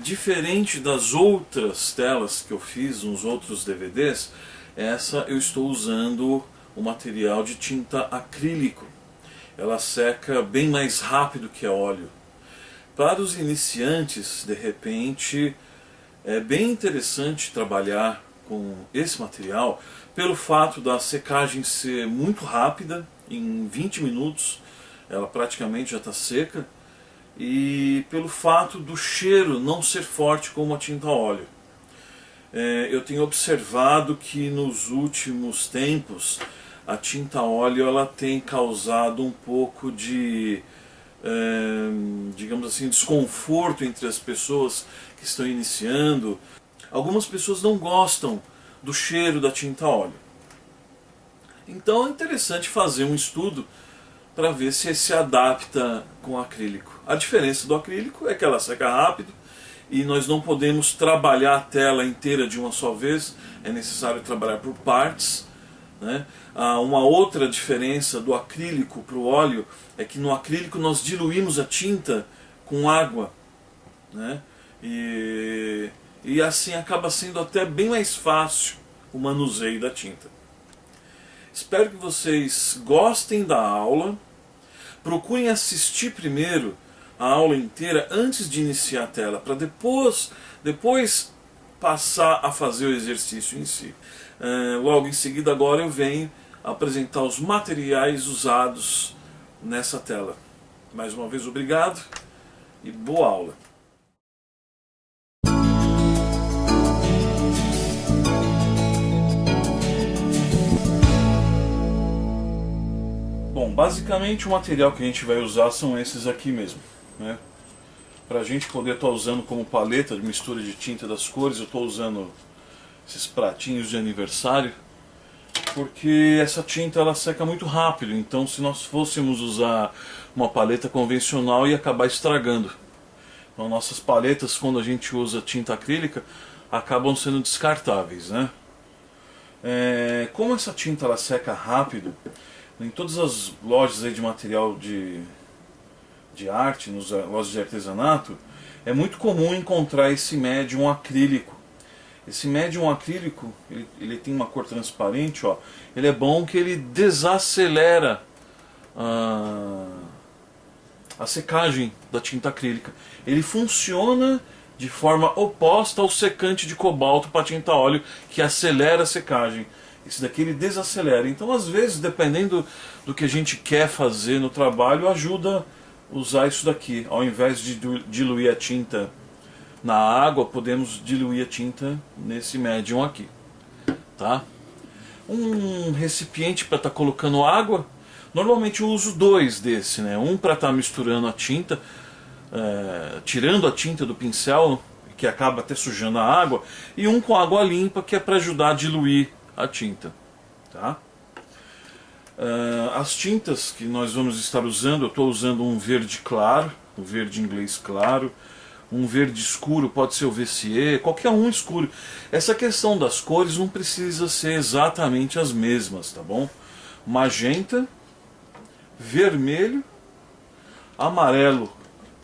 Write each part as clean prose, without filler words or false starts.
Diferente das outras telas que eu fiz nos outros DVDs, essa eu estou usando o material de tinta acrílico. Ela seca bem mais rápido que a óleo. Para os iniciantes, de repente, é bem interessante trabalhar com esse material pelo fato da secagem ser muito rápida, em 20 minutos ela praticamente já está seca, e pelo fato do cheiro não ser forte como a tinta a óleo. Eu tenho observado que nos últimos tempos a tinta a óleo ela tem causado um pouco de, digamos assim, desconforto entre as pessoas que estão iniciando. Algumas pessoas não gostam do cheiro da tinta a óleo. Então é interessante fazer um estudo para ver se se adapta com o acrílico. A diferença do acrílico é que ela seca rápido e nós não podemos trabalhar a tela inteira de uma só vez, é necessário trabalhar por partes, né? Uma outra diferença do acrílico para o óleo é que no acrílico nós diluímos a tinta com água, né? E assim acaba sendo até bem mais fácil o manuseio da tinta. Espero que vocês gostem da aula. Procurem assistir primeiro a aula inteira antes de iniciar a tela, para depois passar a fazer o exercício em si. Logo em seguida agora eu venho apresentar os materiais usados nessa tela. Mais uma vez obrigado e boa aula. Bom, basicamente o material que a gente vai usar são esses aqui mesmo, né? Para a gente poder estar usando como paleta de mistura de tinta das cores, eu estou usando esses pratinhos de aniversário, porque essa tinta ela seca muito rápido, então se nós fôssemos usar uma paleta convencional ia acabar estragando. Então nossas paletas, quando a gente usa tinta acrílica, acabam sendo descartáveis, né? Como essa tinta ela seca rápido, em todas as lojas aí de material de arte, nas lojas de artesanato, é muito comum encontrar esse médium acrílico. Esse médium acrílico, ele tem uma cor transparente, ó. Ele é bom que ele desacelera a secagem da tinta acrílica. Ele funciona de forma oposta ao secante de cobalto para tinta a óleo, que acelera a secagem. Esse daqui ele desacelera. Então, às vezes, dependendo do que a gente quer fazer no trabalho, ajuda a usar isso daqui. Ao invés de diluir a tinta na água, podemos diluir a tinta nesse médium aqui. Tá? Um recipiente para estar colocando água. Normalmente eu uso dois desse, né? Um para estar misturando a tinta, tirando a tinta do pincel, que acaba até sujando a água, e um com água limpa, que é para ajudar a diluir a tinta, tá? As tintas que nós vamos estar usando, eu estou usando um verde claro, um verde inglês claro, um verde escuro, pode ser o VCE, qualquer um escuro. Essa questão das cores não precisa ser exatamente as mesmas, tá bom? Magenta, vermelho, amarelo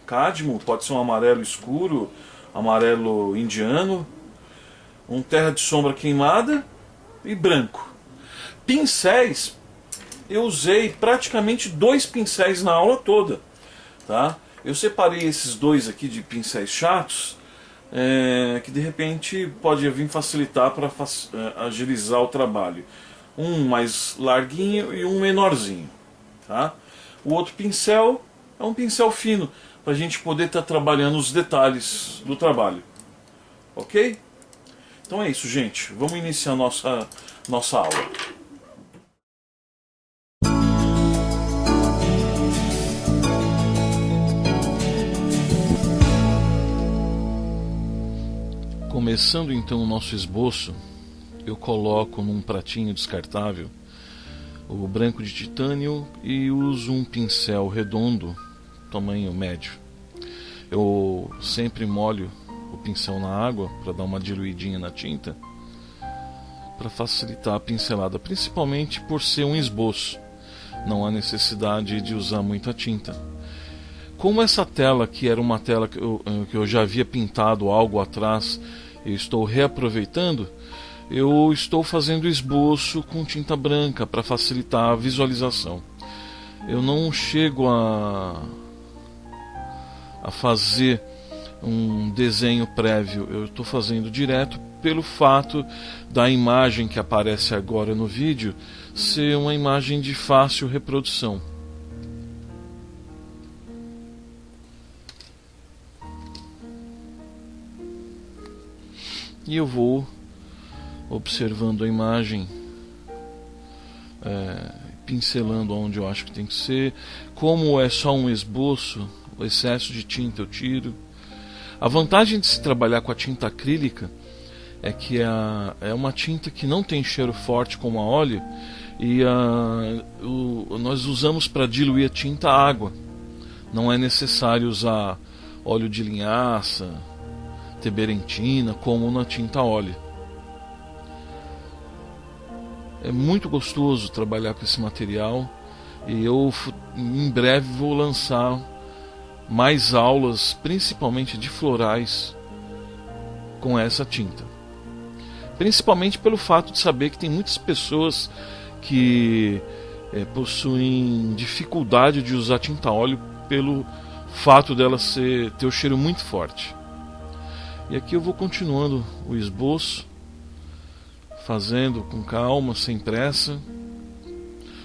cádmio, pode ser um amarelo escuro, amarelo indiano, um terra de sombra queimada e branco. Pincéis, eu usei praticamente 2 pincéis na aula toda, tá? Eu separei esses 2 aqui de pincéis chatos, que de repente pode vir facilitar para agilizar o trabalho. Um mais larguinho e um menorzinho, tá? O outro pincel é um pincel fino, para a gente poder estar trabalhando os detalhes do trabalho. Ok? Então é isso, gente. Vamos iniciar nossa aula. Começando então o nosso esboço, eu coloco num pratinho descartável o branco de titânio e uso um pincel redondo, tamanho médio. Eu sempre molho o pincel na água para dar uma diluidinha na tinta, para facilitar a pincelada, principalmente por ser um esboço. Não há necessidade de usar muita tinta. como essa tela, que era uma tela que eu já havia pintado algo atrás, eu estou reaproveitando, eu estou fazendo esboço com tinta branca para facilitar a visualização. Eu não chego a fazer um desenho prévio, eu estou fazendo direto pelo fato da imagem que aparece agora no vídeo ser uma imagem de fácil reprodução. E eu vou observando a imagem, pincelando onde eu acho que tem que ser. Como é só um esboço, o excesso de tinta eu tiro. A vantagem de se trabalhar com a tinta acrílica é que é uma tinta que não tem cheiro forte como a óleo, e nós usamos para diluir a tinta água. Não é necessário usar óleo de linhaça, teberentina, como na tinta óleo. É muito gostoso trabalhar com esse material, e eu em breve vou lançar mais aulas, principalmente de florais, com essa tinta. Principalmente pelo fato de saber que tem muitas pessoas que possuem dificuldade de usar tinta óleo pelo fato dela ter o cheiro muito forte. E aqui eu vou continuando o esboço, fazendo com calma, sem pressa,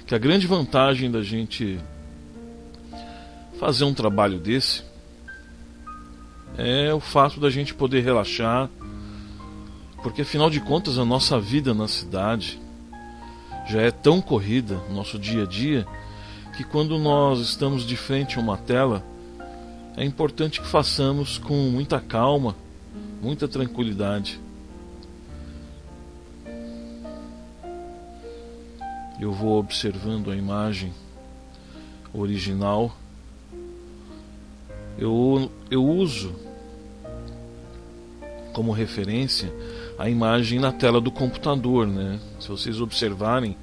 que a grande vantagem da gente fazer um trabalho desse é o fato da gente poder relaxar, porque afinal de contas a nossa vida na cidade já é tão corrida, nosso dia a dia, que quando nós estamos de frente a uma tela, é importante que façamos com muita calma, muita tranquilidade. Eu vou observando a imagem original. Eu uso como referência a imagem na tela do computador, né? Se vocês observarem,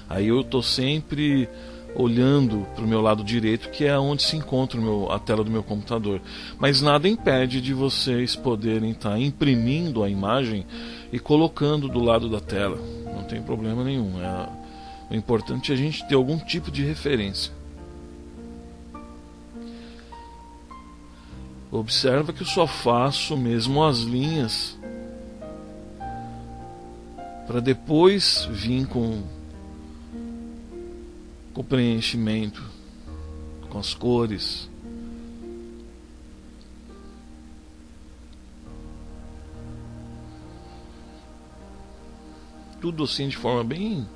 aí eu estou sempre olhando para o meu lado direito, que é onde se encontra a tela do meu computador. Mas nada impede de vocês poderem estar imprimindo a imagem e colocando do lado da tela. Não tem problema nenhum. O importante é a gente ter algum tipo de referência. Observa que eu só faço mesmo as linhas para depois vir com o preenchimento, com as cores. Tudo assim de forma bem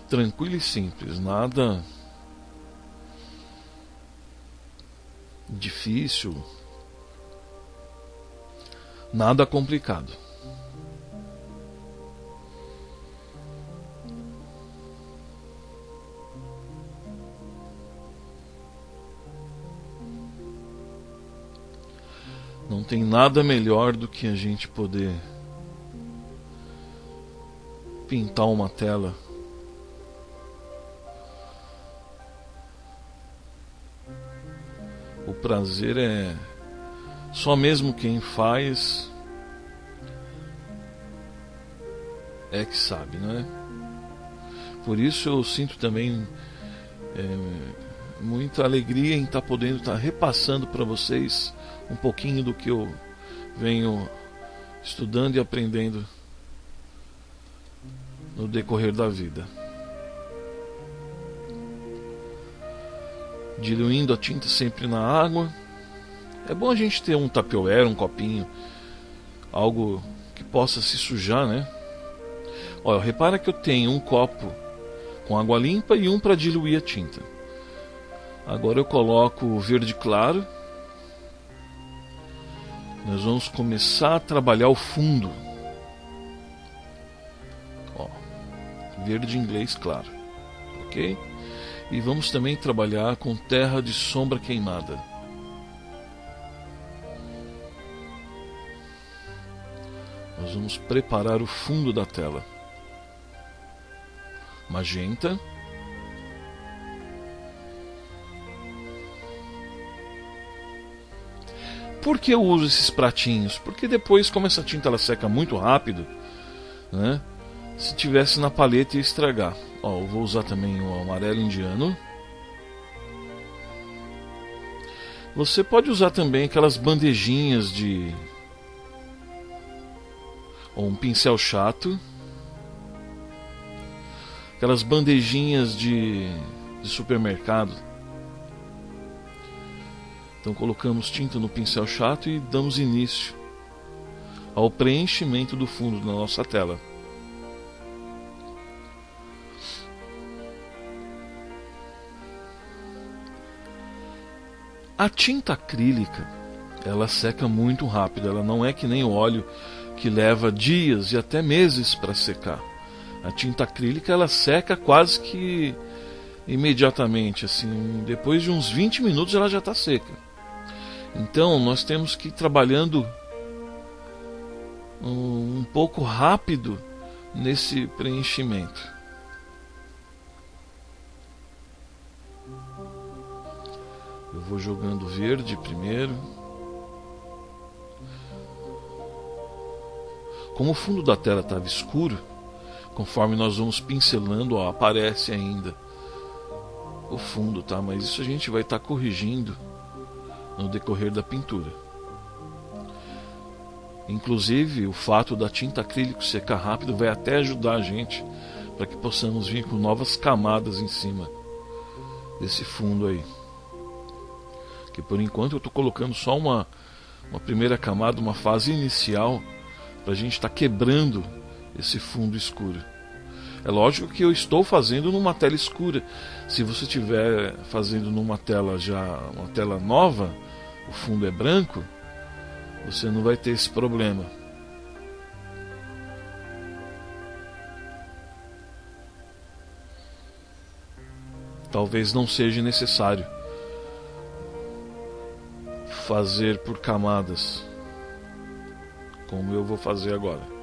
tranquila e simples, nada difícil, nada complicado. Não tem nada melhor do que a gente poder pintar uma tela o prazer é só mesmo quem faz é que sabe, não é? Por isso eu sinto também muita alegria em estar podendo estar repassando para vocês um pouquinho do que eu venho estudando e aprendendo no decorrer da vida. Diluindo a tinta sempre na água. É bom a gente ter um Tupperware, um copinho, algo que possa se sujar, né? Olha, repara que eu tenho um copo com água limpa e um para diluir a tinta. Agora eu coloco o verde claro. Nós vamos começar a trabalhar o fundo. Ó, verde inglês claro, ok? E vamos também trabalhar com terra de sombra queimada. Nós vamos preparar o fundo da tela. Magenta. por que eu uso esses pratinhos? Porque depois, como essa tinta ela seca muito rápido, né? Se tivesse na paleta ia estragar. Ó, eu vou usar também o amarelo indiano. Você pode usar também aquelas bandejinhas ou um pincel chato. Aquelas bandejinhas de supermercado. Então colocamos tinta no pincel chato e damos início ao preenchimento do fundo da nossa tela. A tinta acrílica, ela seca muito rápido, ela não é que nem o óleo que leva dias e até meses para secar. A tinta acrílica ela seca quase que imediatamente, assim, depois de uns 20 minutos ela já está seca. Então nós temos que ir trabalhando um pouco rápido nesse preenchimento. Eu vou jogando verde primeiro. Como o fundo da tela estava escuro, conforme nós vamos pincelando, ó, aparece ainda o fundo, tá? Mas isso a gente vai estar corrigindo no decorrer da pintura. Inclusive, o fato da tinta acrílico secar rápido vai até ajudar a gente para que possamos vir com novas camadas em cima desse fundo aí. Que por enquanto eu estou colocando só uma primeira camada, uma fase inicial, para a gente estar quebrando esse fundo escuro. É lógico que eu estou fazendo numa tela escura. Se você estiver fazendo numa tela uma tela nova, o fundo é branco, você não vai ter esse problema. Talvez não seja necessário fazer por camadas, como eu vou fazer agora.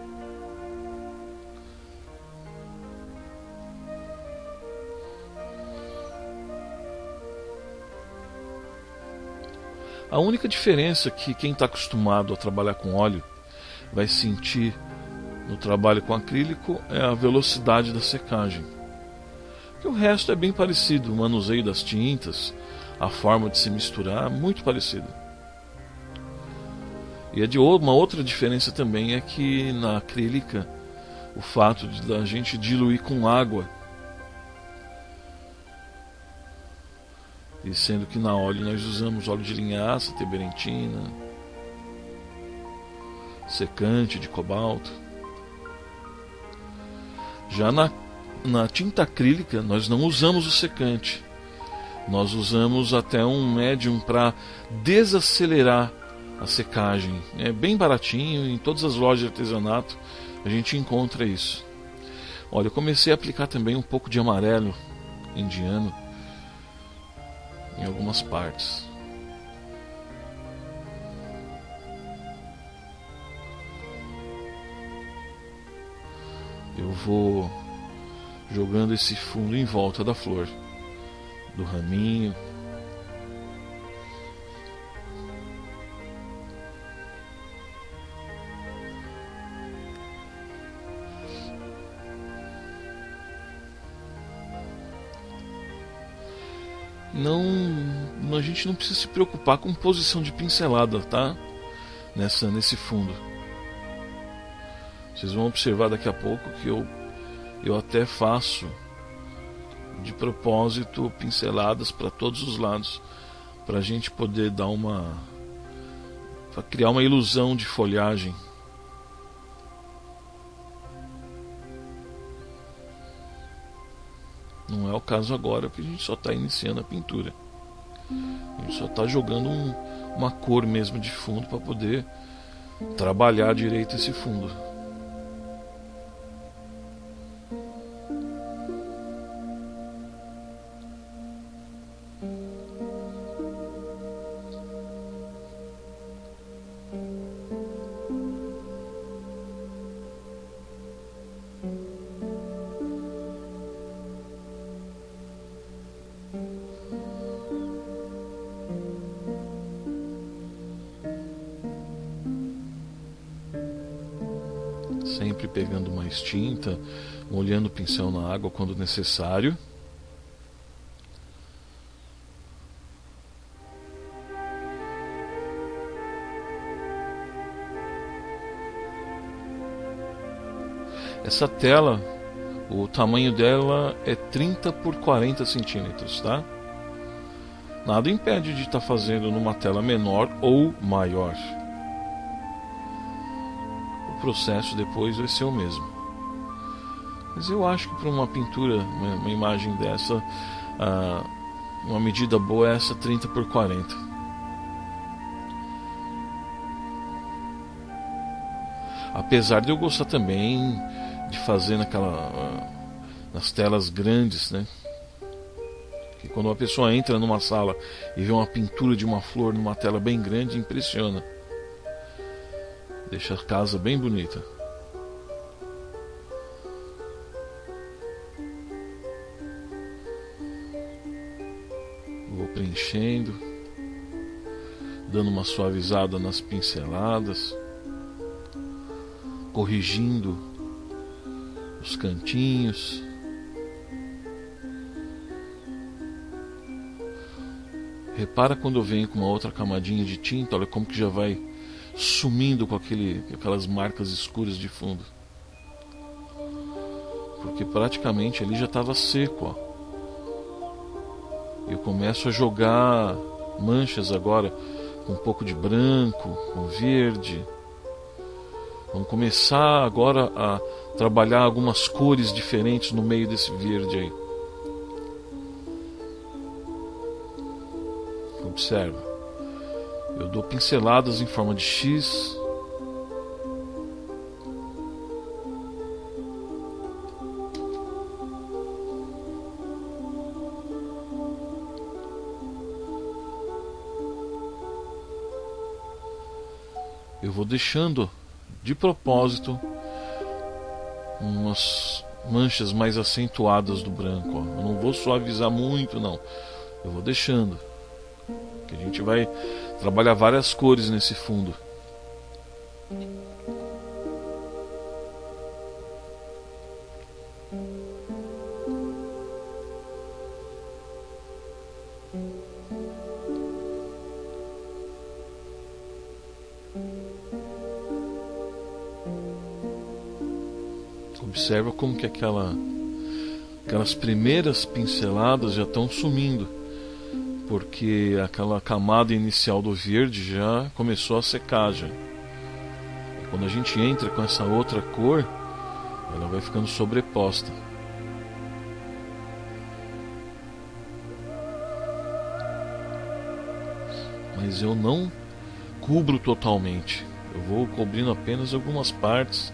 A única diferença que quem está acostumado a trabalhar com óleo vai sentir no trabalho com acrílico é a velocidade da secagem. Porque o resto é bem parecido, o manuseio das tintas, a forma de se misturar, muito parecido. E uma outra diferença também é que na acrílica o fato de a gente diluir com água, e sendo que na óleo nós usamos óleo de linhaça, teberentina, secante de cobalto. Já na tinta acrílica nós não usamos o secante, nós usamos até um médium para desacelerar a secagem. É bem baratinho, em todas as lojas de artesanato a gente encontra isso. Olha, eu comecei a aplicar também um pouco de amarelo indiano em algumas partes. Eu vou jogando esse fundo em volta da flor, do raminho. A gente não precisa se preocupar com posição de pincelada, tá? Nesse fundo. Vocês vão observar daqui a pouco que eu até faço de propósito pinceladas para todos os lados, para a gente poder dar para criar uma ilusão de folhagem. Não é o caso agora, porque a gente só está iniciando a pintura. A gente só está jogando uma cor mesmo de fundo para poder trabalhar direito esse fundo. sempre pegando mais tinta, molhando o pincel na água quando necessário. Essa tela, o tamanho dela é 30 por 40 centímetros, tá? Nada impede de estar fazendo numa tela menor ou maior. O processo depois vai ser o mesmo. Mas eu acho que para uma pintura, uma imagem dessa, uma medida boa é essa 30 por 40. Apesar de eu gostar também de fazer nas telas grandes, né? Que quando uma pessoa entra numa sala e vê uma pintura de uma flor numa tela bem grande, impressiona. Deixa a casa bem bonita. Vou preenchendo, dando uma suavizada nas pinceladas, corrigindo os cantinhos. Repara quando eu venho com uma outra camadinha de tinta, olha como que já vai sumindo com aquelas marcas escuras de fundo. Porque praticamente ali já estava seco, ó. Eu começo a jogar manchas agora com um pouco de branco, com verde. Vamos começar agora a trabalhar algumas cores diferentes no meio desse verde aí. Observa. Eu dou pinceladas em forma de X. Eu vou deixando de propósito umas manchas mais acentuadas do branco, ó. Eu não vou suavizar muito, não. Eu vou deixando, que a gente vai trabalhar várias cores nesse fundo. Observa como que aquelas primeiras pinceladas já estão sumindo, porque aquela camada inicial do verde já começou a secar já. E quando a gente entra com essa outra cor, ela vai ficando sobreposta. Mas eu não cubro totalmente, eu vou cobrindo apenas algumas partes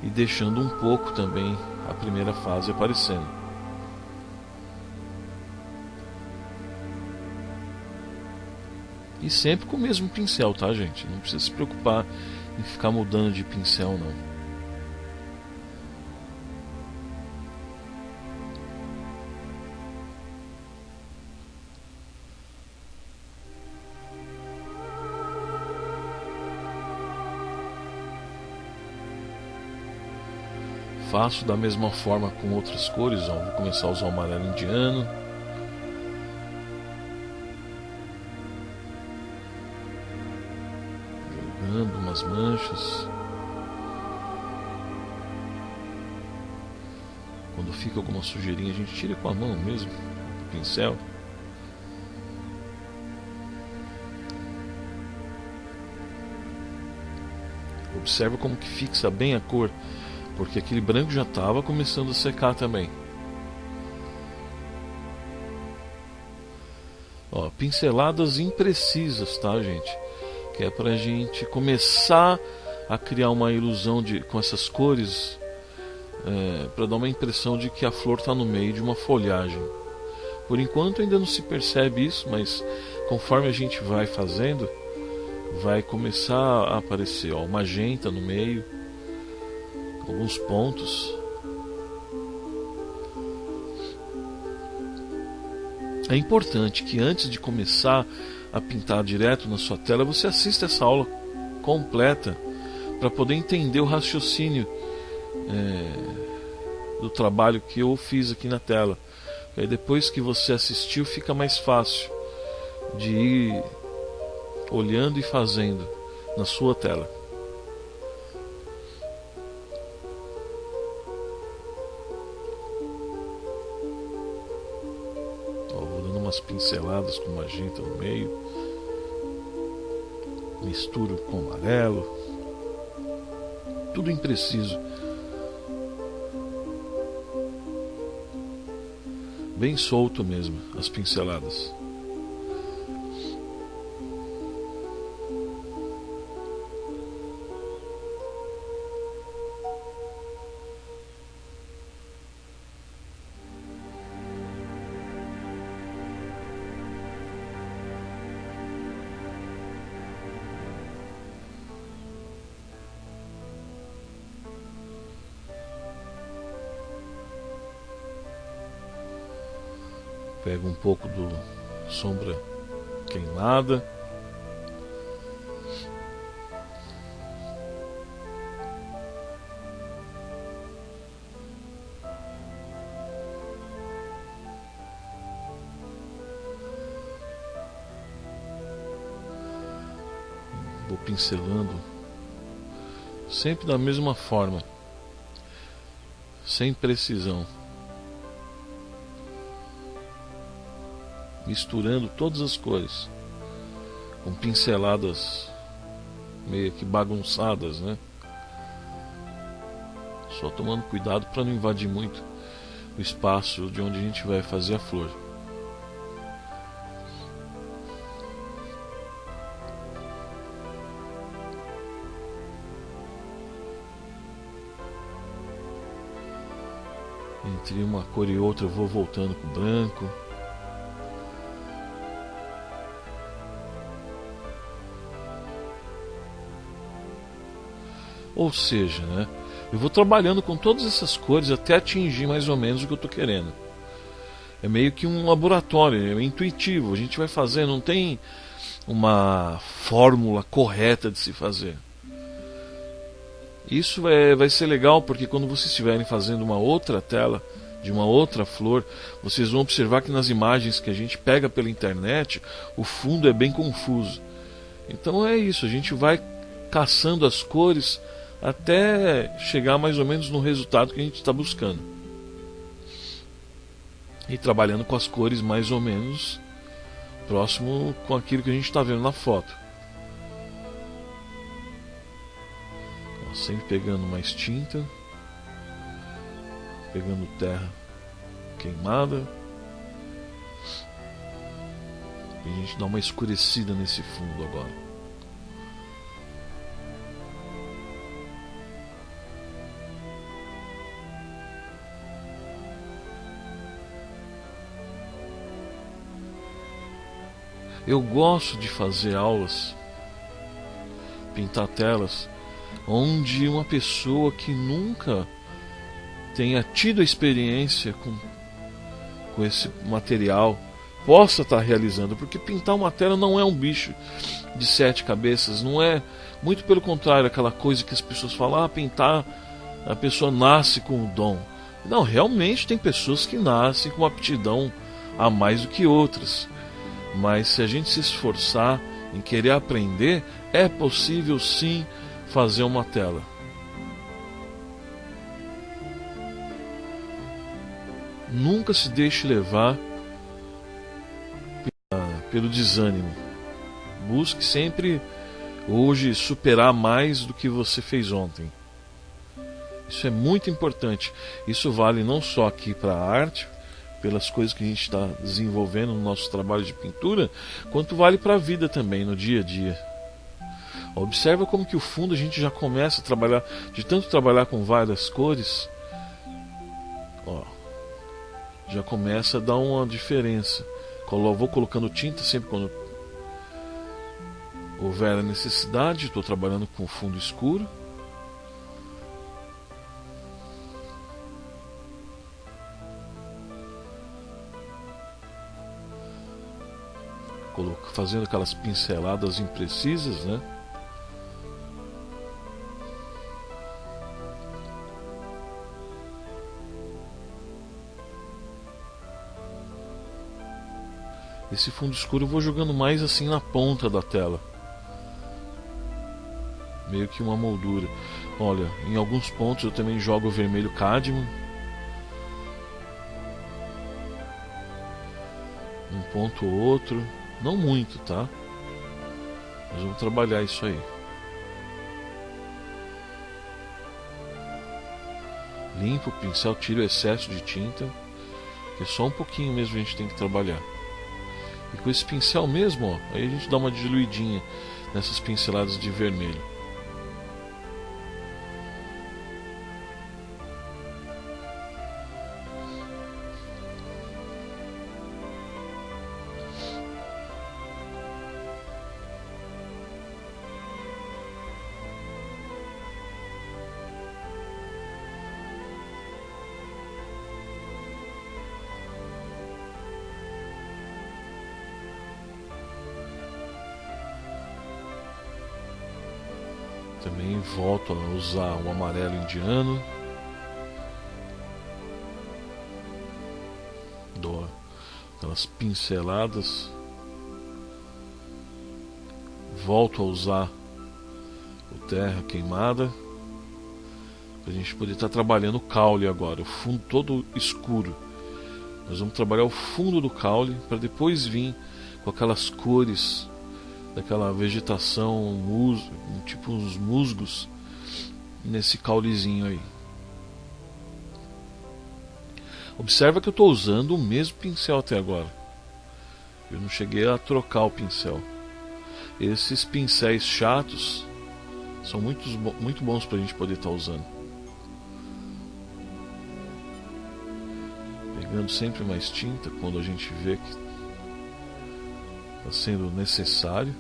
e deixando um pouco também a primeira fase aparecendo. E sempre com o mesmo pincel, tá, gente? Não precisa se preocupar em ficar mudando de pincel, não. Faço da mesma forma com outras cores, ó. Vou começar a usar o amarelo indiano. Jogando umas manchas. Quando fica alguma sujeirinha, a gente tira com a mão mesmo, com o pincel. Observa como que fixa bem a cor, porque aquele branco já estava começando a secar também. Ó, pinceladas imprecisas, tá, gente? Que é pra gente começar a criar uma ilusão com essas cores, para dar uma impressão de que a flor está no meio de uma folhagem. Por enquanto ainda não se percebe isso, mas conforme a gente vai fazendo, vai começar a aparecer, ó, o magenta no meio, alguns pontos. É importante que antes de começar a pintar direto na sua tela, você assista essa aula completa para poder entender o raciocínio do trabalho que eu fiz aqui na tela. Aí depois que você assistiu, fica mais fácil de ir olhando e fazendo na sua tela. Vou dando umas pinceladas com magenta no meio, misturo com amarelo, tudo impreciso, bem solto mesmo as pinceladas. Pego um pouco do sombra queimada, vou pincelando sempre da mesma forma, sem precisão, misturando todas as cores com pinceladas meio que bagunçadas, né? Só tomando cuidado para não invadir muito o espaço de onde a gente vai fazer a flor. Entre uma cor e outra eu vou voltando com o branco. Ou seja, né, eu vou trabalhando com todas essas cores até atingir mais ou menos o que eu estou querendo. É meio que um laboratório, é intuitivo, a gente vai fazer, não tem uma fórmula correta de se fazer. Isso vai ser legal porque quando vocês estiverem fazendo uma outra tela de uma outra flor, vocês vão observar que nas imagens que a gente pega pela internet, o fundo é bem confuso. Então é isso, a gente vai caçando as cores até chegar mais ou menos no resultado que a gente está buscando. E trabalhando com as cores mais ou menos próximo com aquilo que a gente está vendo na foto. Sempre pegando mais tinta, pegando terra queimada, e a gente dá uma escurecida nesse fundo agora. Eu gosto de fazer aulas, pintar telas, onde uma pessoa que nunca tenha tido a experiência com esse material possa estar realizando, porque pintar uma tela não é um bicho de 7 cabeças, não é, muito pelo contrário, aquela coisa que as pessoas falam, pintar, a pessoa nasce com o dom. Não, realmente tem pessoas que nascem com uma aptidão a mais do que outras, mas se a gente se esforçar em querer aprender, é possível sim fazer uma tela. Nunca se deixe levar pelo desânimo. Busque sempre hoje superar mais do que você fez ontem. Isso é muito importante. Isso vale não só aqui para a arte, pelas coisas que a gente está desenvolvendo no nosso trabalho de pintura, quanto vale para a vida também, no dia a dia. Observa como que o fundo a gente já começa a trabalhar, de tanto trabalhar com várias cores, já começa a dar uma diferença. Vou colocando tinta sempre quando houver a necessidade. Estou trabalhando com fundo escuro. Fazendo aquelas pinceladas imprecisas, né? Esse fundo escuro eu vou jogando mais assim na ponta da tela, meio que uma moldura. Olha, em alguns pontos eu também jogo vermelho cádmio, um ponto ou outro, não muito, tá? Mas vamos trabalhar isso aí. Limpa o pincel, tira o excesso de tinta, que é só um pouquinho mesmo a gente tem que trabalhar. E com esse pincel mesmo, ó, aí a gente dá uma diluidinha nessas pinceladas de vermelho. Também volto a usar o amarelo indiano. Dou aquelas pinceladas. Volto a usar o terra queimada. Para a gente poder estar trabalhando o caule agora. O fundo todo escuro. Nós vamos trabalhar o fundo do caule para depois vir com aquelas cores daquela vegetação, tipo uns musgos nesse caulezinho aí. Observa que eu estou usando o mesmo pincel até agora. Eu não cheguei a trocar o pincel. Esses pincéis chatos são muito bons para a gente poder estar usando. Pegando sempre mais tinta quando a gente vê que está sendo necessário.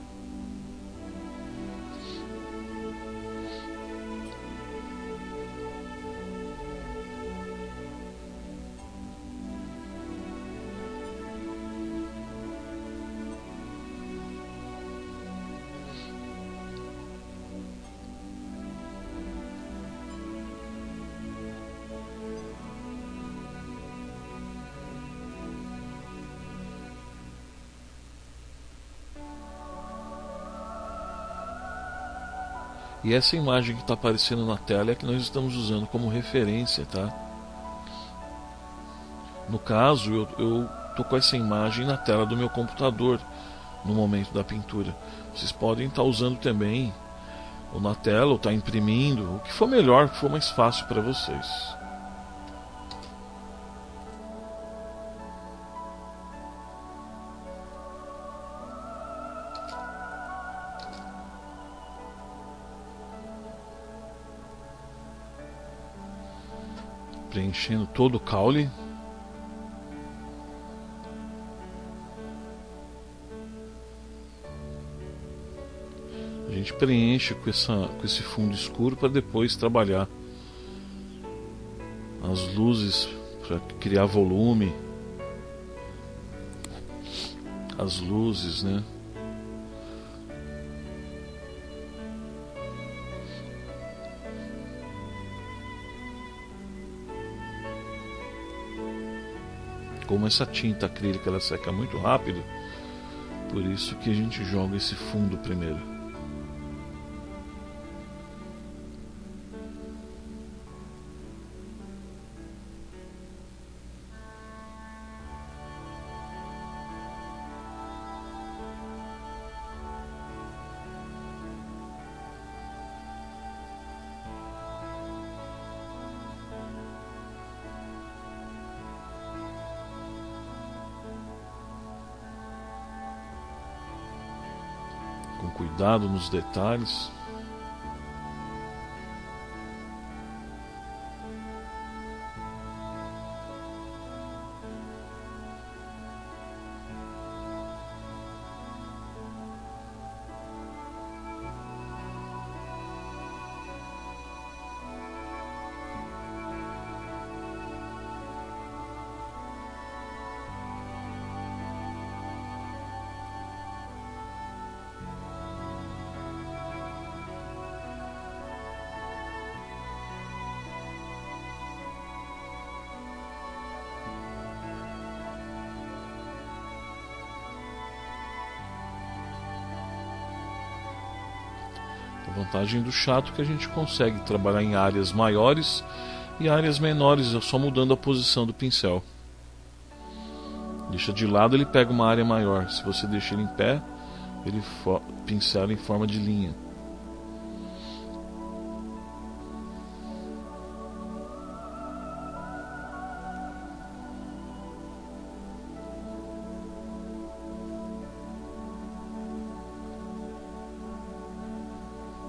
E essa imagem que está aparecendo na tela é a que nós estamos usando como referência, tá? No caso, eu tô com essa imagem na tela do meu computador no momento da pintura. Vocês podem estar usando também, ou na tela, ou estar imprimindo, o que for melhor, o que for mais fácil para vocês. Preenchendo todo o caule. A gente preenche com esse fundo escuro para depois trabalhar as luzes para criar volume. As luzes, né? Como essa tinta acrílica ela seca muito rápido, por isso que a gente joga esse fundo primeiro. Com cuidado nos detalhes. A vantagem do chato é que a gente consegue trabalhar em áreas maiores e áreas menores, só mudando a posição do pincel. Deixa de lado, ele pega uma área maior. Se você deixa ele em pé, ele pincela em forma de linha.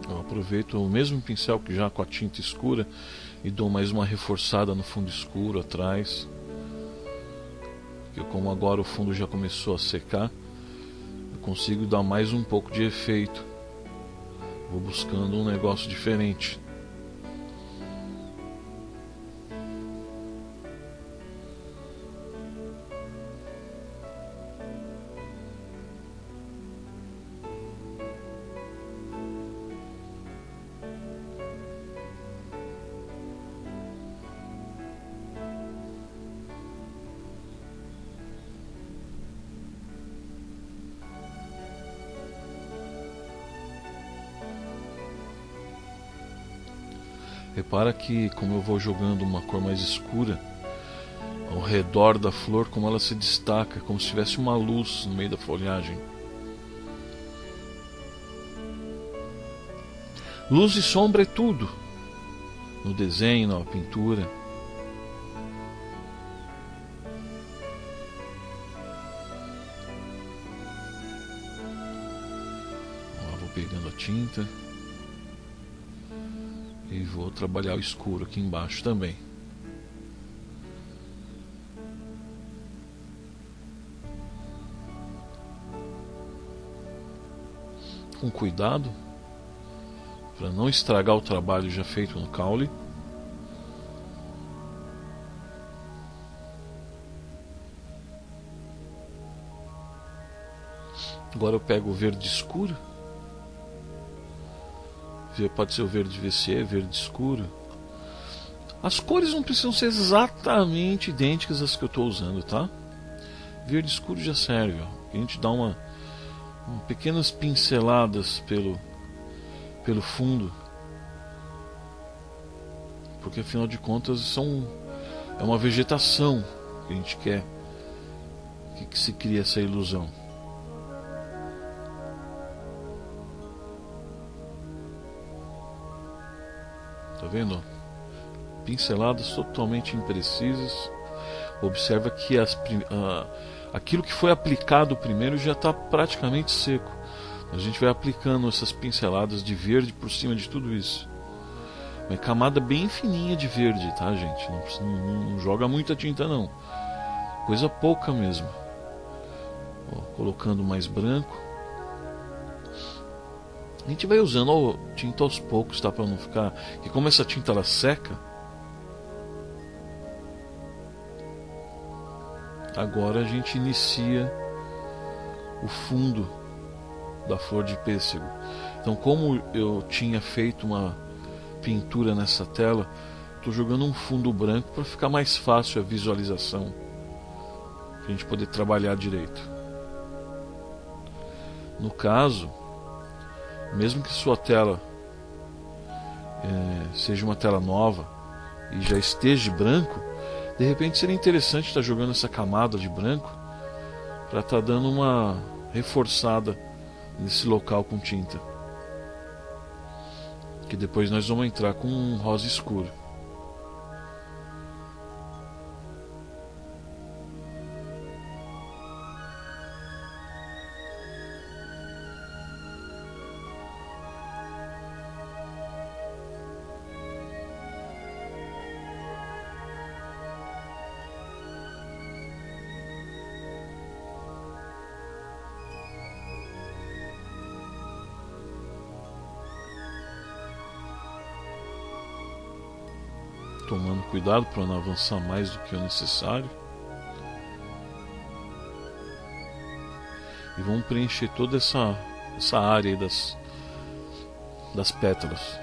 Eu aproveito o mesmo pincel que já com a tinta escura e dou mais uma reforçada no fundo escuro atrás. Porque como agora o fundo já começou a secar, eu consigo dar mais um pouco de efeito. Vou buscando um negócio diferente. Repara que como eu vou jogando uma cor mais escura ao redor da flor, como ela se destaca, como se tivesse uma luz no meio da folhagem. Luz e sombra é tudo no desenho, na pintura. Vou pegando a tinta e vou trabalhar o escuro aqui embaixo também. Com cuidado para não estragar o trabalho já feito no caule. Agora eu pego o verde escuro. Pode ser o verde VC, verde escuro. As cores não precisam ser exatamente idênticas às que eu estou usando, tá? Verde escuro já serve, ó. A gente dá pequenas pinceladas pelo fundo, porque afinal de contas é uma vegetação que a gente quer que se crie essa ilusão. Tá vendo? Pinceladas totalmente imprecisas. Observa que aquilo que foi aplicado primeiro já está praticamente seco. A gente vai aplicando essas pinceladas de verde por cima de tudo isso. Uma camada bem fininha de verde, tá, gente? Não joga muita tinta não. Coisa pouca mesmo. Ó, colocando mais branco. A gente vai usando tinta aos poucos, tá? Para não ficar... E como essa tinta ela seca, agora a gente inicia o fundo da flor de pêssego. Então, como eu tinha feito uma pintura nessa tela, estou jogando um fundo branco para ficar mais fácil a visualização, para a gente poder trabalhar direito. No caso, mesmo que sua tela seja uma tela nova e já esteja branco, de repente seria interessante estar jogando essa camada de branco para estar dando uma reforçada nesse local com tinta, que depois nós vamos entrar com um rosa escuro. Tomando cuidado para não avançar mais do que o necessário. E vamos preencher toda essa área aí das pétalas.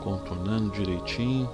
contornando direitinho.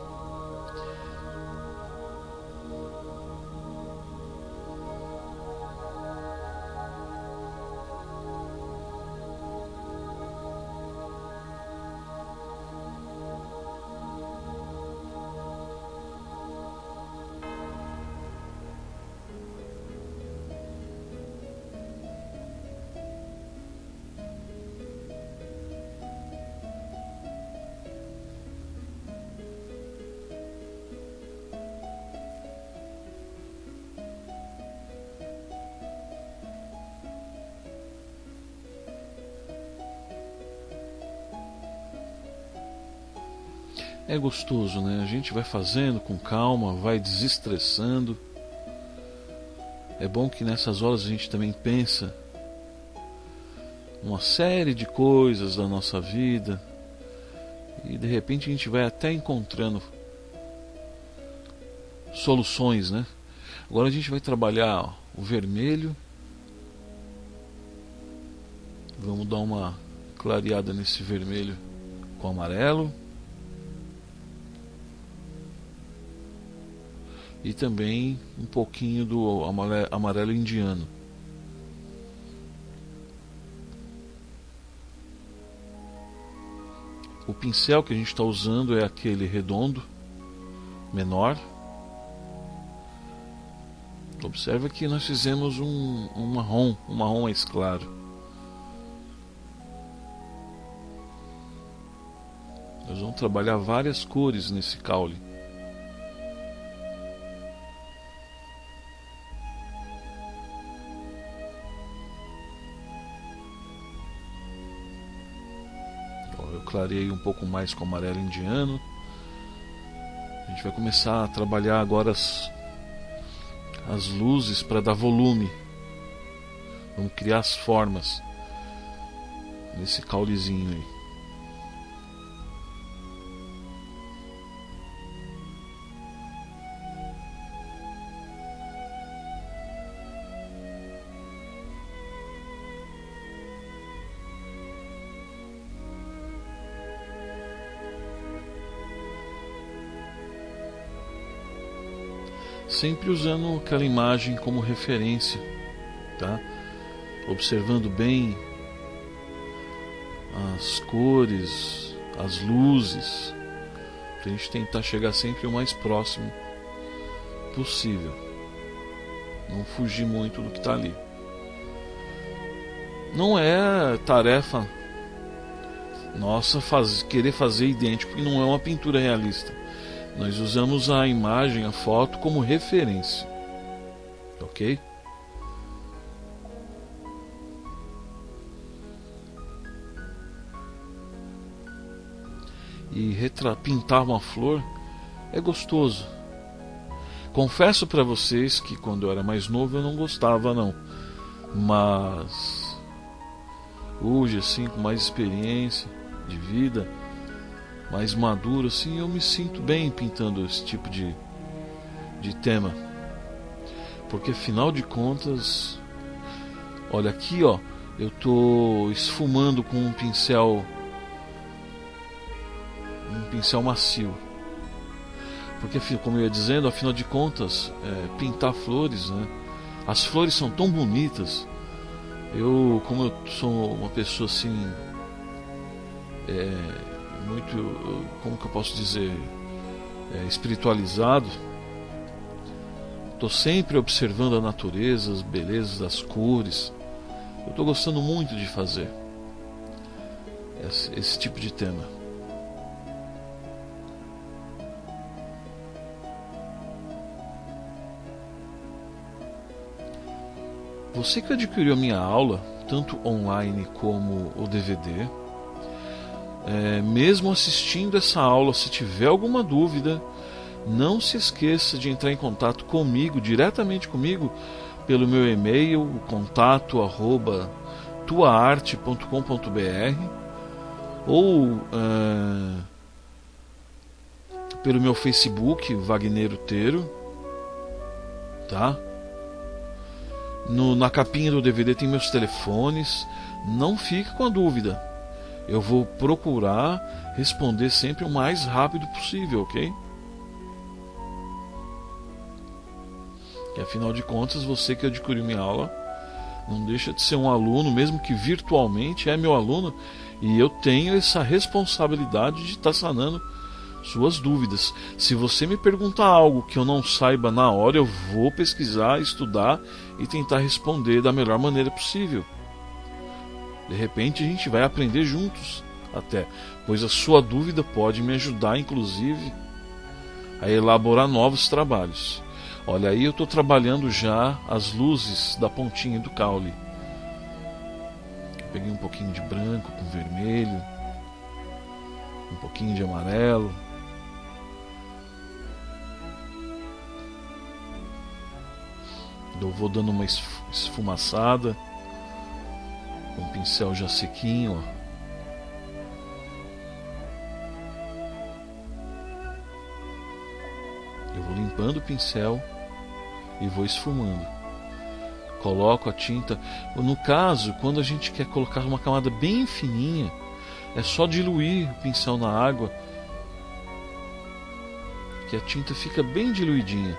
É gostoso, né? A gente vai fazendo com calma, vai desestressando. É bom que nessas horas a gente também pensa uma série de coisas da nossa vida e de repente a gente vai até encontrando soluções, né? Agora a gente vai trabalhar o vermelho. Vamos dar uma clareada nesse vermelho com amarelo. E também um pouquinho do amarelo indiano. O pincel que a gente está usando é aquele redondo, menor. Observa que nós fizemos um marrom mais claro. Nós vamos trabalhar várias cores nesse caule. Eu clareei um pouco mais com amarelo indiano. A gente vai começar a trabalhar agora as luzes para dar volume. Vamos criar as formas nesse caulezinho aí. Sempre usando aquela imagem como referência, tá? Observando bem as cores, as luzes, pra gente tentar chegar sempre o mais próximo possível, não fugir muito do que está ali. Não é tarefa nossa querer fazer idêntico, porque não é uma pintura realista. Nós usamos a imagem, a foto, como referência. Ok? E pintar uma flor é gostoso. Confesso para vocês que quando eu era mais novo eu não gostava não. Mas hoje, assim, com mais experiência de vida, mais maduro, assim, eu me sinto bem pintando esse tipo de tema, porque afinal de contas, olha aqui, ó, eu tô esfumando com um pincel macio, porque, como eu ia dizendo, afinal de contas, pintar flores, né? As flores são tão bonitas. Como eu sou uma pessoa assim, muito, como que eu posso dizer, espiritualizado, estou sempre observando a natureza, as belezas das cores. Eu estou gostando muito de fazer esse tipo de tema. Você que adquiriu a minha aula, tanto online como o DVD, mesmo assistindo essa aula, se tiver alguma dúvida, não se esqueça de entrar em contato comigo, diretamente comigo, pelo meu e-mail, contato@tuaarte.com.br, ou pelo meu Facebook, Wagner Uteiro, tá? Na capinha do DVD tem meus telefones. Não fique com a dúvida. eu vou procurar responder sempre o mais rápido possível, ok? Que afinal de contas, você que adquiriu minha aula não deixa de ser um aluno, mesmo que virtualmente é meu aluno, e eu tenho essa responsabilidade de estar sanando suas dúvidas. Se você me perguntar algo que eu não saiba na hora, eu vou pesquisar, estudar e tentar responder da melhor maneira possível. De repente a gente vai aprender juntos até, pois a sua dúvida pode me ajudar, inclusive, a elaborar novos trabalhos. Olha, aí eu estou trabalhando já as luzes da pontinha do caule. Peguei um pouquinho de branco com vermelho, um pouquinho de amarelo. Eu vou dando uma esfumaçada com o pincel já sequinho, ó. Eu vou limpando o pincel e vou esfumando. Coloco a tinta. No caso, quando a gente quer colocar uma camada bem fininha, é só diluir o pincel na água, que a tinta fica bem diluidinha.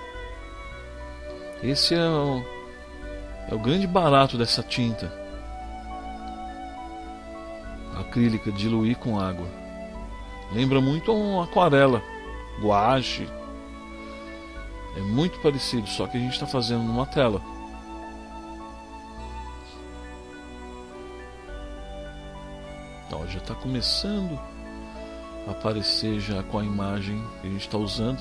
Esse é o grande barato dessa tinta acrílica, diluir com água. Lembra muito uma aquarela, guache. É muito parecido, só que a gente está fazendo numa tela. Ó, já está começando a aparecer já com a imagem que a gente está usando.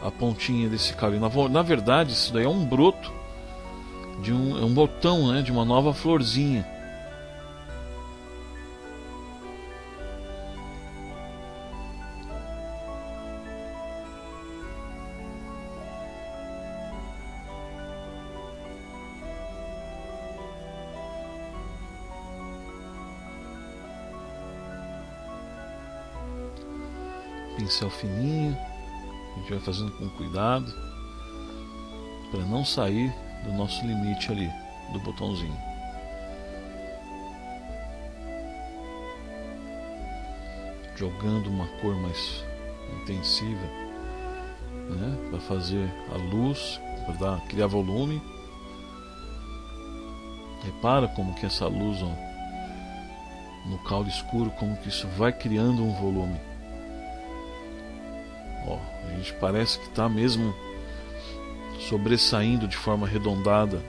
A pontinha desse caule. Na verdade, isso daí é um broto é um botão, né, de uma nova florzinha. Pincel fininho. A gente vai fazendo com cuidado para não sair do nosso limite ali, do botãozinho. Jogando uma cor mais intensiva, né, para fazer a luz, para criar volume. Repara como que essa luz, ó, no caule escuro, como que isso vai criando um volume. Ó, a gente parece que está mesmo sobressaindo de forma arredondada.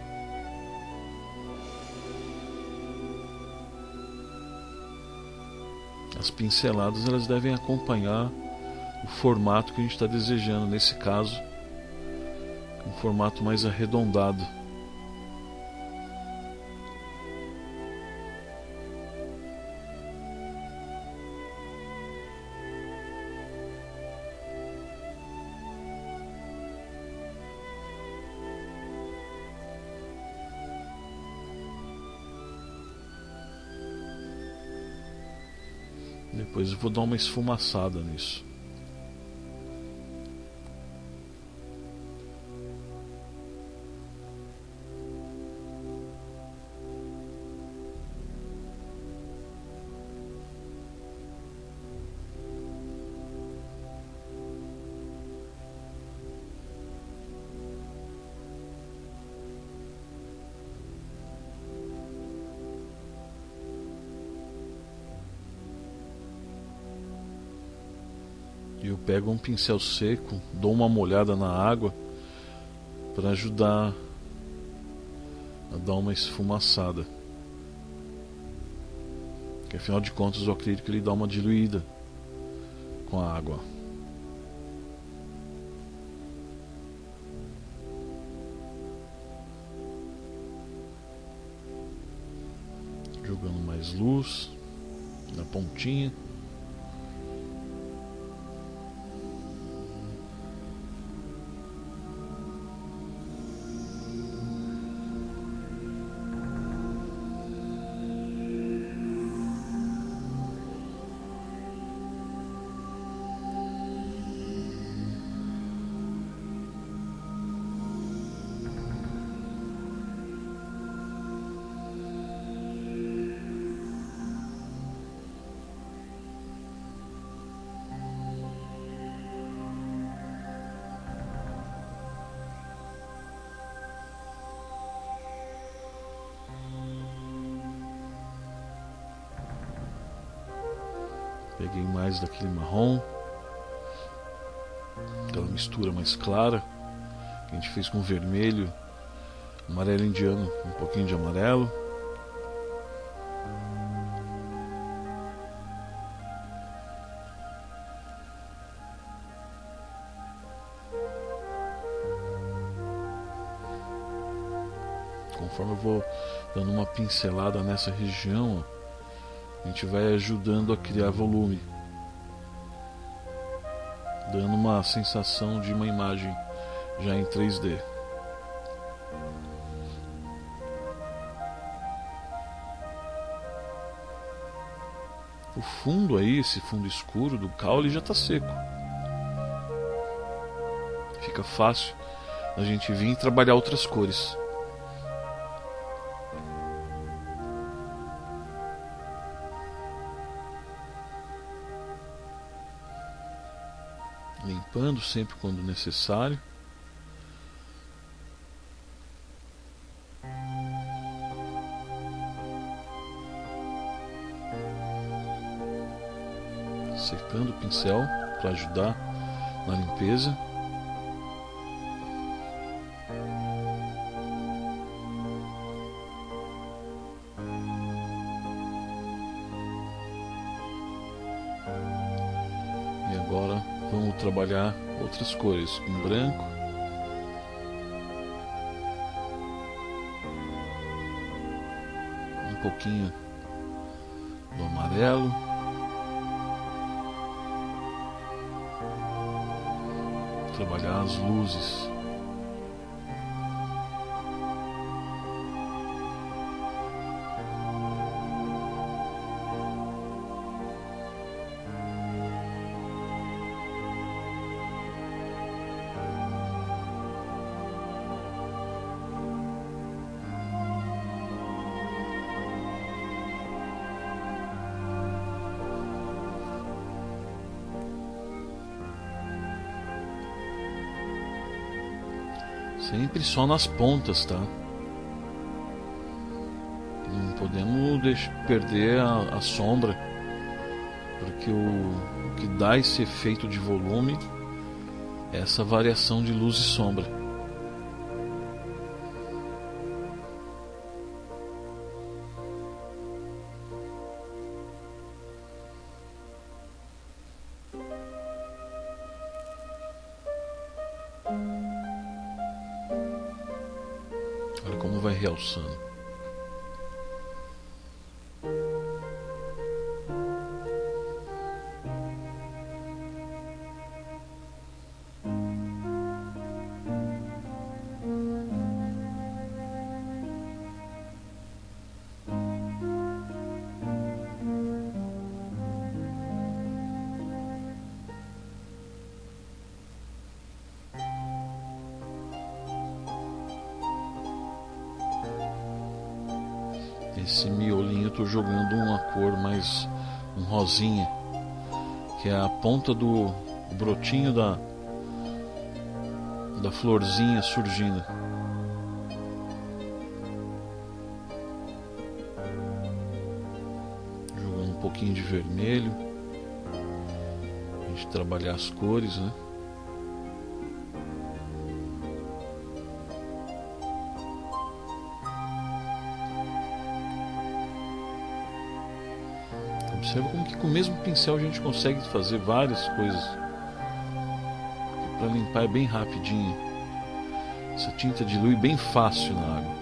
As pinceladas, elas devem acompanhar o formato que a gente está desejando. Nesse caso, um formato mais arredondado. Depois eu vou dar uma esfumaçada nisso. Eu pego um pincel seco, dou uma molhada na água para ajudar a dar uma esfumaçada. Porque afinal de contas o acrílico ele dá uma diluída com a água. Jogando mais luz na pontinha. Peguei mais daquele marrom, aquela mistura mais clara que a gente fez com vermelho, amarelo indiano, um pouquinho de amarelo. Conforme eu vou dando uma pincelada nessa região, a gente vai ajudando a criar volume, dando uma sensação de uma imagem já em 3D. O fundo aí, esse fundo escuro do caule já está seco. Fica fácil a gente vir e trabalhar outras cores. Limpando sempre quando necessário. Secando o pincel para ajudar na limpeza. E agora vamos trabalhar outras cores com branco, um pouquinho do amarelo, trabalhar as luzes. Sempre só nas pontas, tá? Não podemos perder a sombra, porque o que dá esse efeito de volume é essa variação de luz e sombra. Olha como vai realçando. Esse miolinho eu estou jogando uma cor mais um rosinha, que é a ponta do brotinho da florzinha surgindo. Jogando um pouquinho de vermelho, a gente trabalhar as cores, né? Observa como que com o mesmo pincel a gente consegue fazer várias coisas. Para limpar é bem rapidinho. Essa tinta dilui bem fácil na água.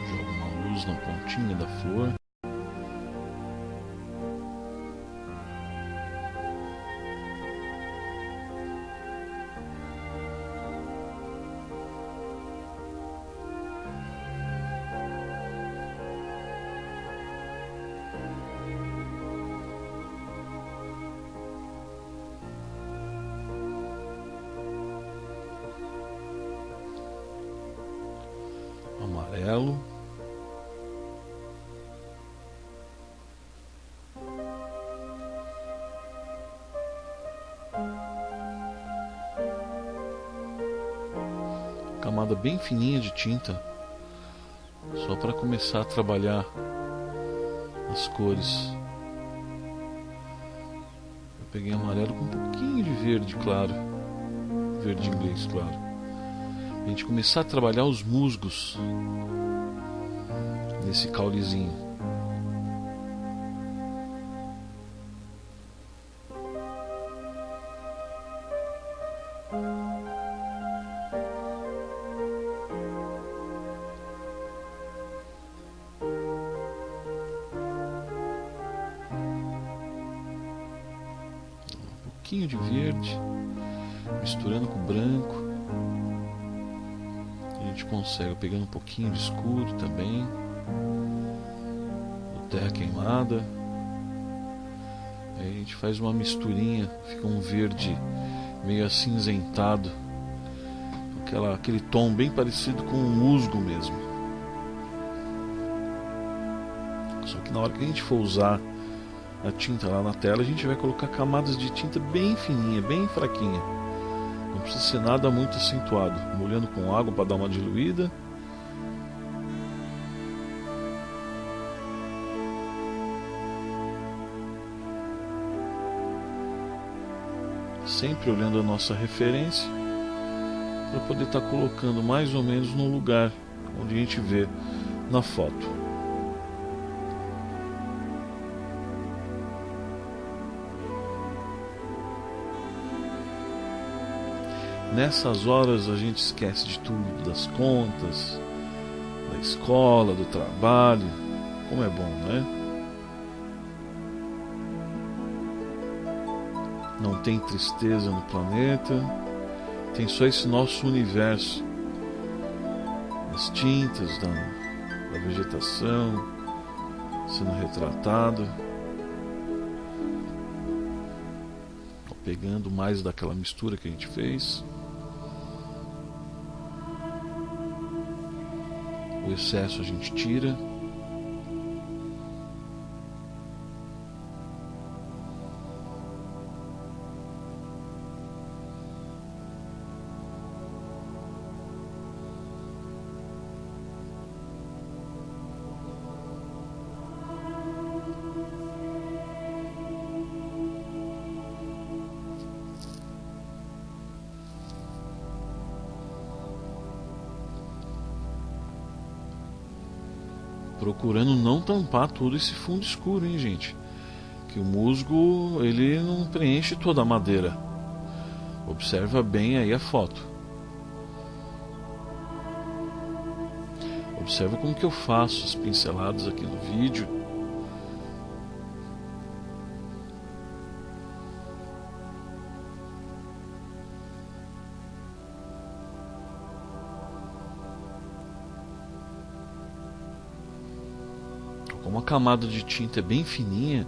Joga uma luz na pontinha da flor. Amarelo. camada bem fininha de tinta, só para começar a trabalhar as cores. Eu peguei amarelo com um pouquinho de verde claro, verde inglês claro, a gente começar a trabalhar os musgos nesse caulezinho. Um pouquinho de verde misturando com o branco, a gente consegue, pegando um pouquinho de escuro também, do terra queimada. Aí a gente faz uma misturinha, fica um verde meio acinzentado, aquele tom bem parecido com o musgo mesmo. Só que na hora que a gente for usar a tinta lá na tela, a gente vai colocar camadas de tinta bem fininha, bem fraquinha. Não precisa ser nada muito acentuado, molhando com água para dar uma diluída. Sempre olhando a nossa referência, para poder estar colocando mais ou menos no lugar onde a gente vê na foto. Nessas horas a gente esquece de tudo, das contas, da escola, do trabalho. Como é bom, né? Não tem tristeza no planeta, tem só esse nosso universo, as tintas da vegetação sendo retratado, pegando mais daquela mistura que a gente fez. O excesso a gente tira. Procurando não tampar todo esse fundo escuro, hein, gente? Que o musgo, ele não preenche toda a madeira. Observa bem aí a foto. Observa como que eu faço as pinceladas aqui no vídeo. Como a camada de tinta é bem fininha,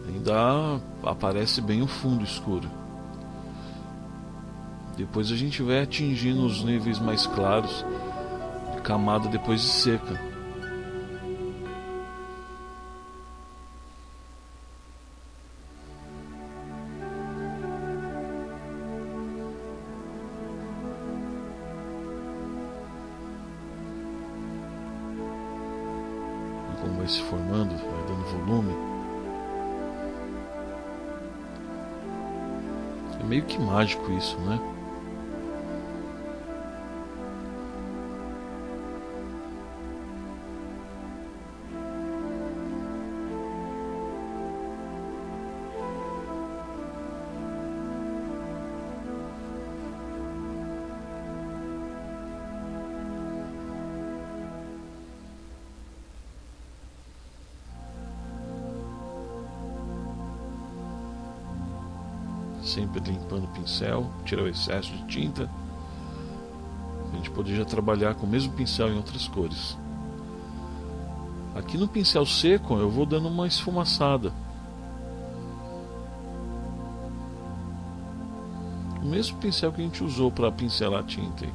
ainda aparece bem o fundo escuro. Depois a gente vai atingindo os níveis mais claros de camada depois de seca. Como vai se formando, vai dando volume. É meio que mágico isso, né? Sempre limpando o pincel, tirar o excesso de tinta, a gente poder já trabalhar com o mesmo pincel em outras cores. Aqui no pincel seco eu vou dando uma esfumaçada. O mesmo pincel que a gente usou para pincelar a tinta.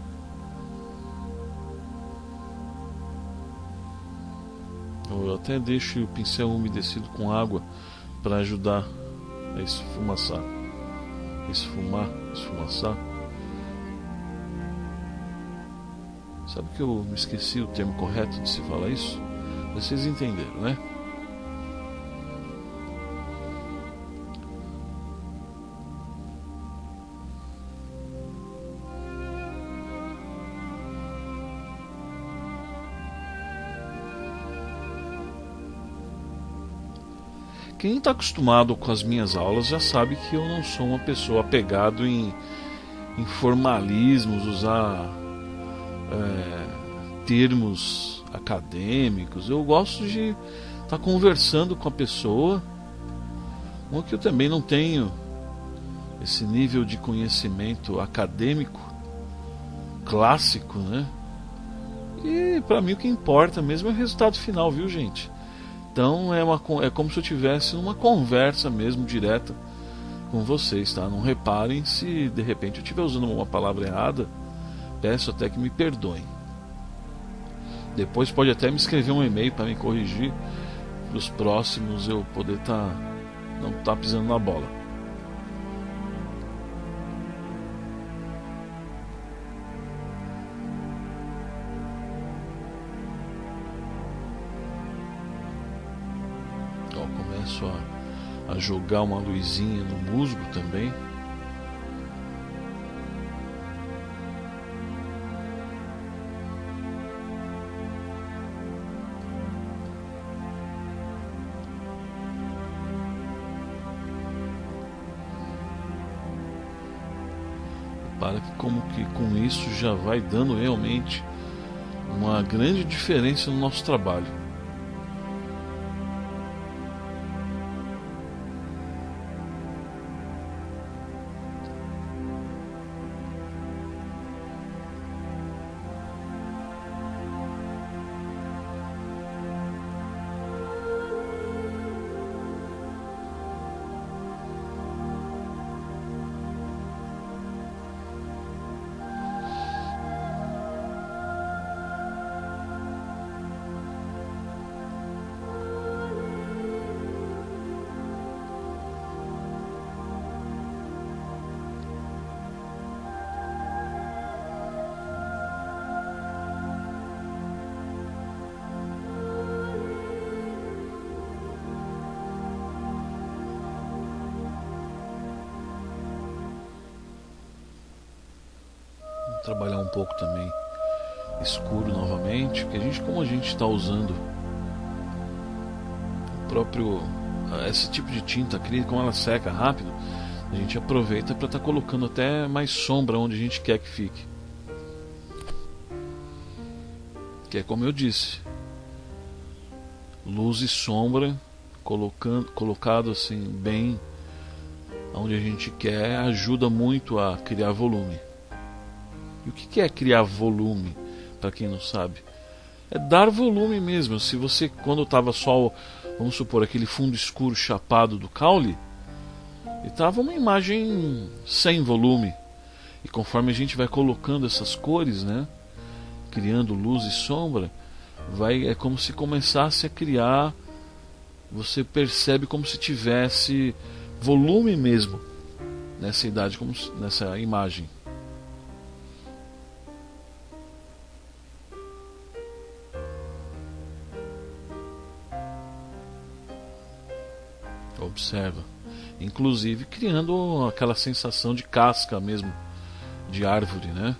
Eu até deixo o pincel umedecido com água para ajudar a esfumaçar. Esfumaçar. Sabe que eu me esqueci o termo correto de se falar isso? Vocês entenderam, né? Quem está acostumado com as minhas aulas já sabe que eu não sou uma pessoa apegado em formalismos, usar termos acadêmicos. Eu gosto de estar conversando com a pessoa, uma que eu também não tenho esse nível de conhecimento acadêmico clássico, né? E para mim o que importa mesmo é o resultado final, viu, gente? Então é como se eu estivesse numa conversa mesmo direta com vocês, tá? Não reparem se de repente eu estiver usando uma palavra errada, peço até que me perdoem. Depois pode até me escrever um e-mail para me corrigir, para os próximos eu poder não estar pisando na bola. Começo a jogar uma luzinha no musgo também. Para que como que com isso já vai dando realmente uma grande diferença no nosso trabalho. Trabalhar um pouco também escuro novamente, porque como a gente está usando o próprio esse tipo de tinta acrílica, como ela seca rápido, a gente aproveita para estar colocando até mais sombra onde a gente quer que fique, que é como eu disse, luz e sombra colocado assim bem onde a gente quer, ajuda muito a criar volume. E o que é criar volume, para quem não sabe? É dar volume mesmo. Se você, quando estava só, vamos supor, aquele fundo escuro chapado do caule, estava uma imagem sem volume. E conforme a gente vai colocando essas cores, né, criando luz e sombra, é como se começasse a criar, você percebe como se tivesse volume mesmo nessa idade, nessa imagem. Observa, inclusive criando aquela sensação de casca mesmo de árvore, né?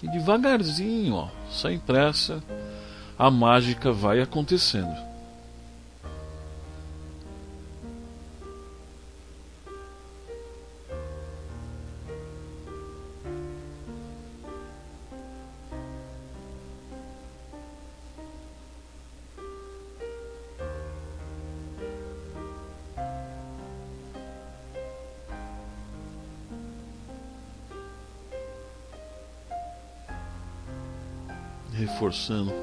E devagarzinho, ó, sem pressa, a mágica vai acontecendo. Reforçando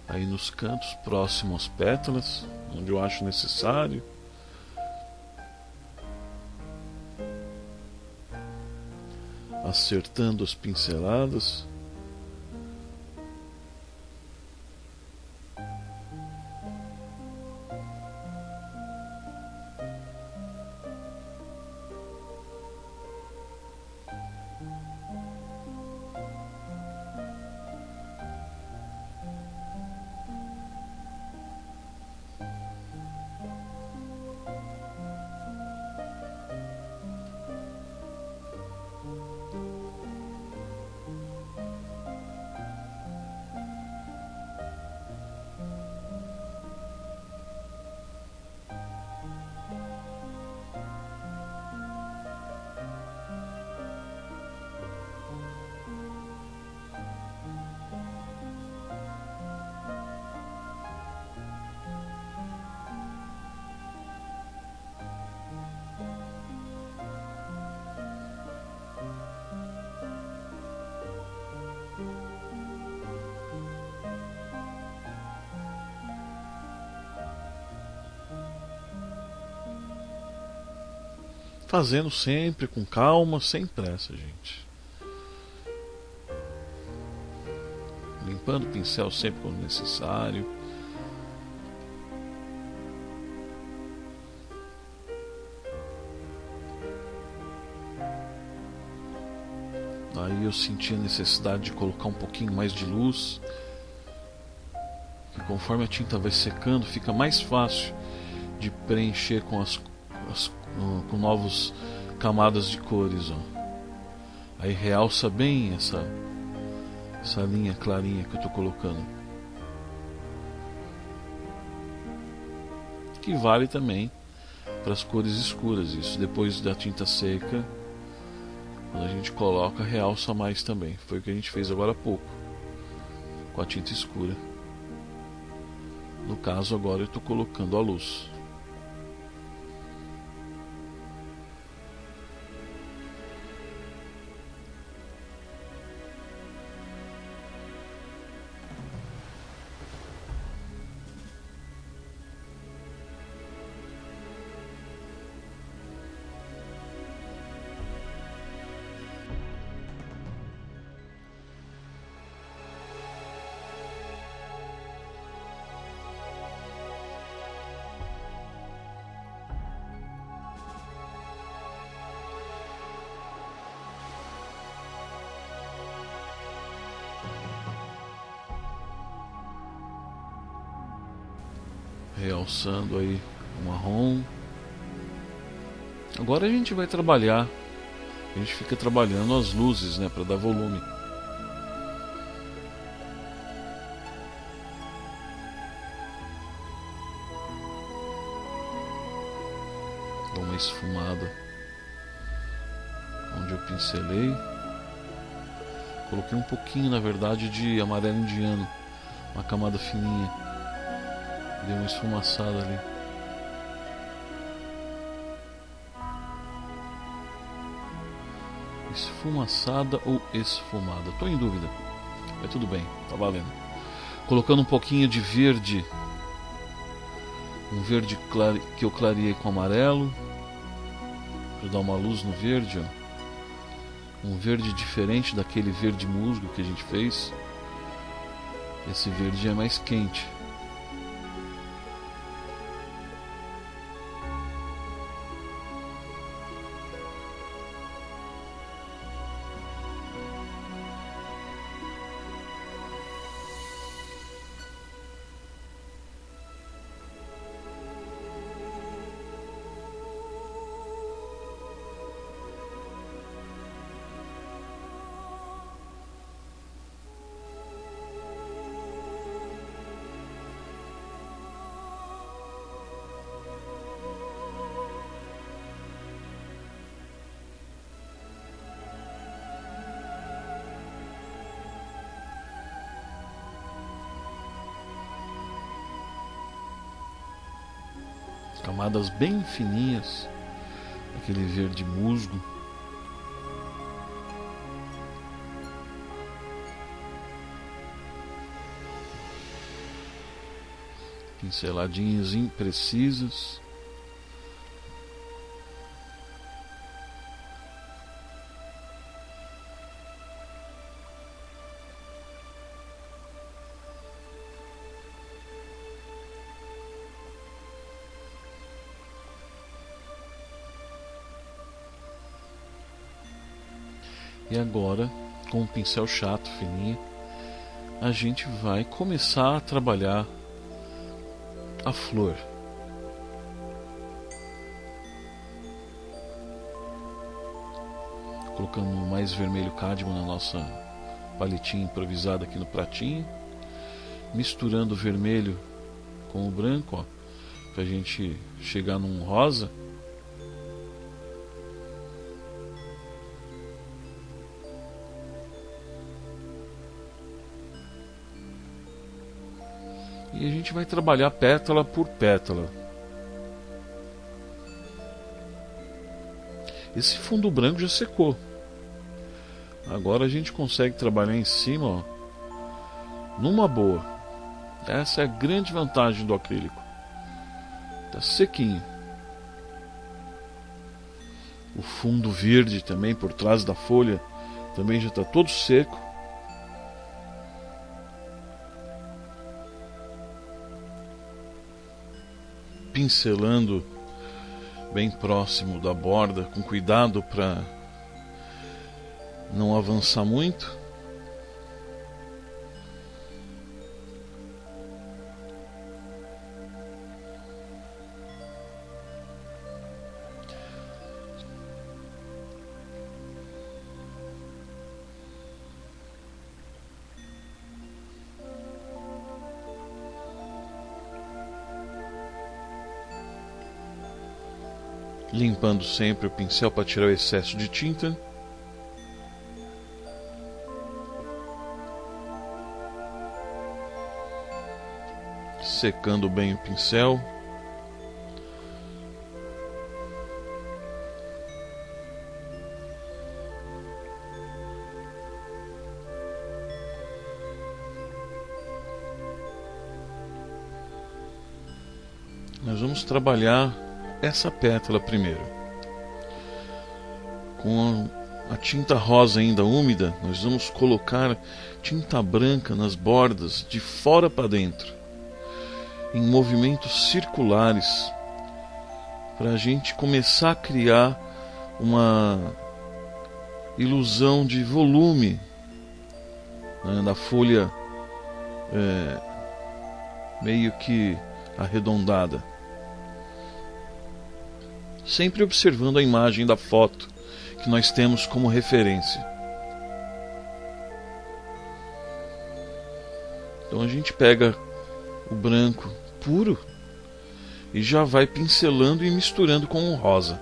aí nos cantos próximos às pétalas, onde eu acho necessário. Acertando as pinceladas. fazendo sempre com calma, sem pressa, gente. Limpando o pincel sempre quando necessário. Aí eu senti a necessidade de colocar um pouquinho mais de luz. E conforme a tinta vai secando, fica mais fácil de preencher com novas camadas de cores. Ó. Aí realça bem essa linha clarinha que eu estou colocando. Que vale também para as cores escuras. Isso depois da tinta seca, quando a gente coloca, realça mais também. Foi o que a gente fez agora há pouco com a tinta escura. No caso, agora eu estou colocando a luz. Realçando aí o marrom. Agora a gente vai trabalhar. A gente fica trabalhando as luzes, né, para dar volume. Dá uma esfumada onde eu pincelei. Coloquei um pouquinho, na verdade, de amarelo indiano, uma camada fininha. Deu uma esfumaçada ali. Esfumaçada ou esfumada? Tô em dúvida. Mas tudo bem, tá valendo. Colocando um pouquinho de verde. Um verde que eu clareei com amarelo. Para dar uma luz no verde, ó. Um verde diferente daquele verde musgo que a gente fez. Esse verde é mais quente. Camadas bem fininhas, aquele verde musgo. Pinceladinhas imprecisas. E agora, com um pincel chato, fininho, a gente vai começar a trabalhar a flor. Colocando mais vermelho cádmio na nossa paletinha improvisada aqui no pratinho. Misturando o vermelho com o branco, ó, pra gente chegar num rosa. E a gente vai trabalhar pétala por pétala. Esse fundo branco já secou. Agora a gente consegue trabalhar em cima, ó, numa boa. Essa é a grande vantagem do acrílico. Tá sequinho. O fundo verde também por trás da folha também já está todo seco. Pincelando bem próximo da borda, com cuidado para não avançar muito. Limpando sempre o pincel para tirar o excesso de tinta. Secando bem o pincel. Nós vamos trabalhar essa pétala primeiro. Com a tinta rosa ainda úmida, nós vamos colocar tinta branca nas bordas de fora para dentro, em movimentos circulares, para a gente começar a criar uma ilusão de volume, né, da folha meio que arredondada. Sempre observando a imagem da foto que nós temos como referência. Então a gente pega o branco puro e já vai pincelando e misturando com o rosa,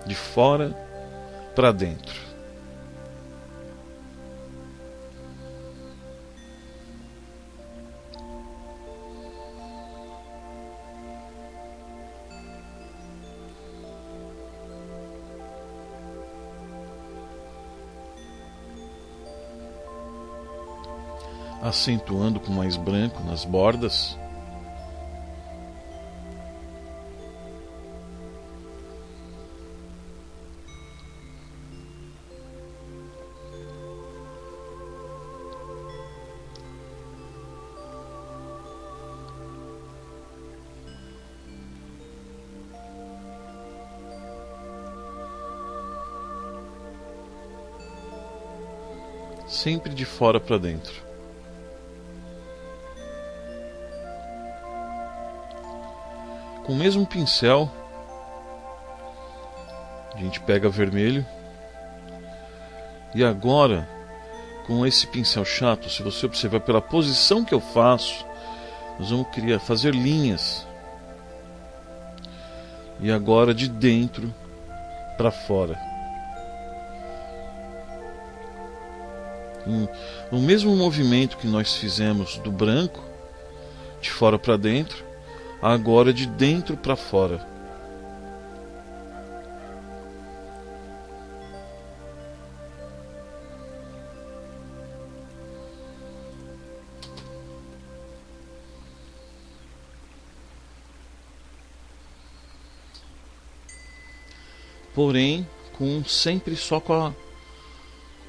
de fora para dentro. Acentuando com mais branco nas bordas. Sempre de fora para dentro. Com o mesmo pincel, a gente pega vermelho. E agora, com esse pincel chato, se você observar pela posição que eu faço, nós vamos fazer linhas. E agora de dentro para fora. No mesmo movimento que nós fizemos do branco, de fora para dentro, agora de dentro para fora. Porém, sempre só com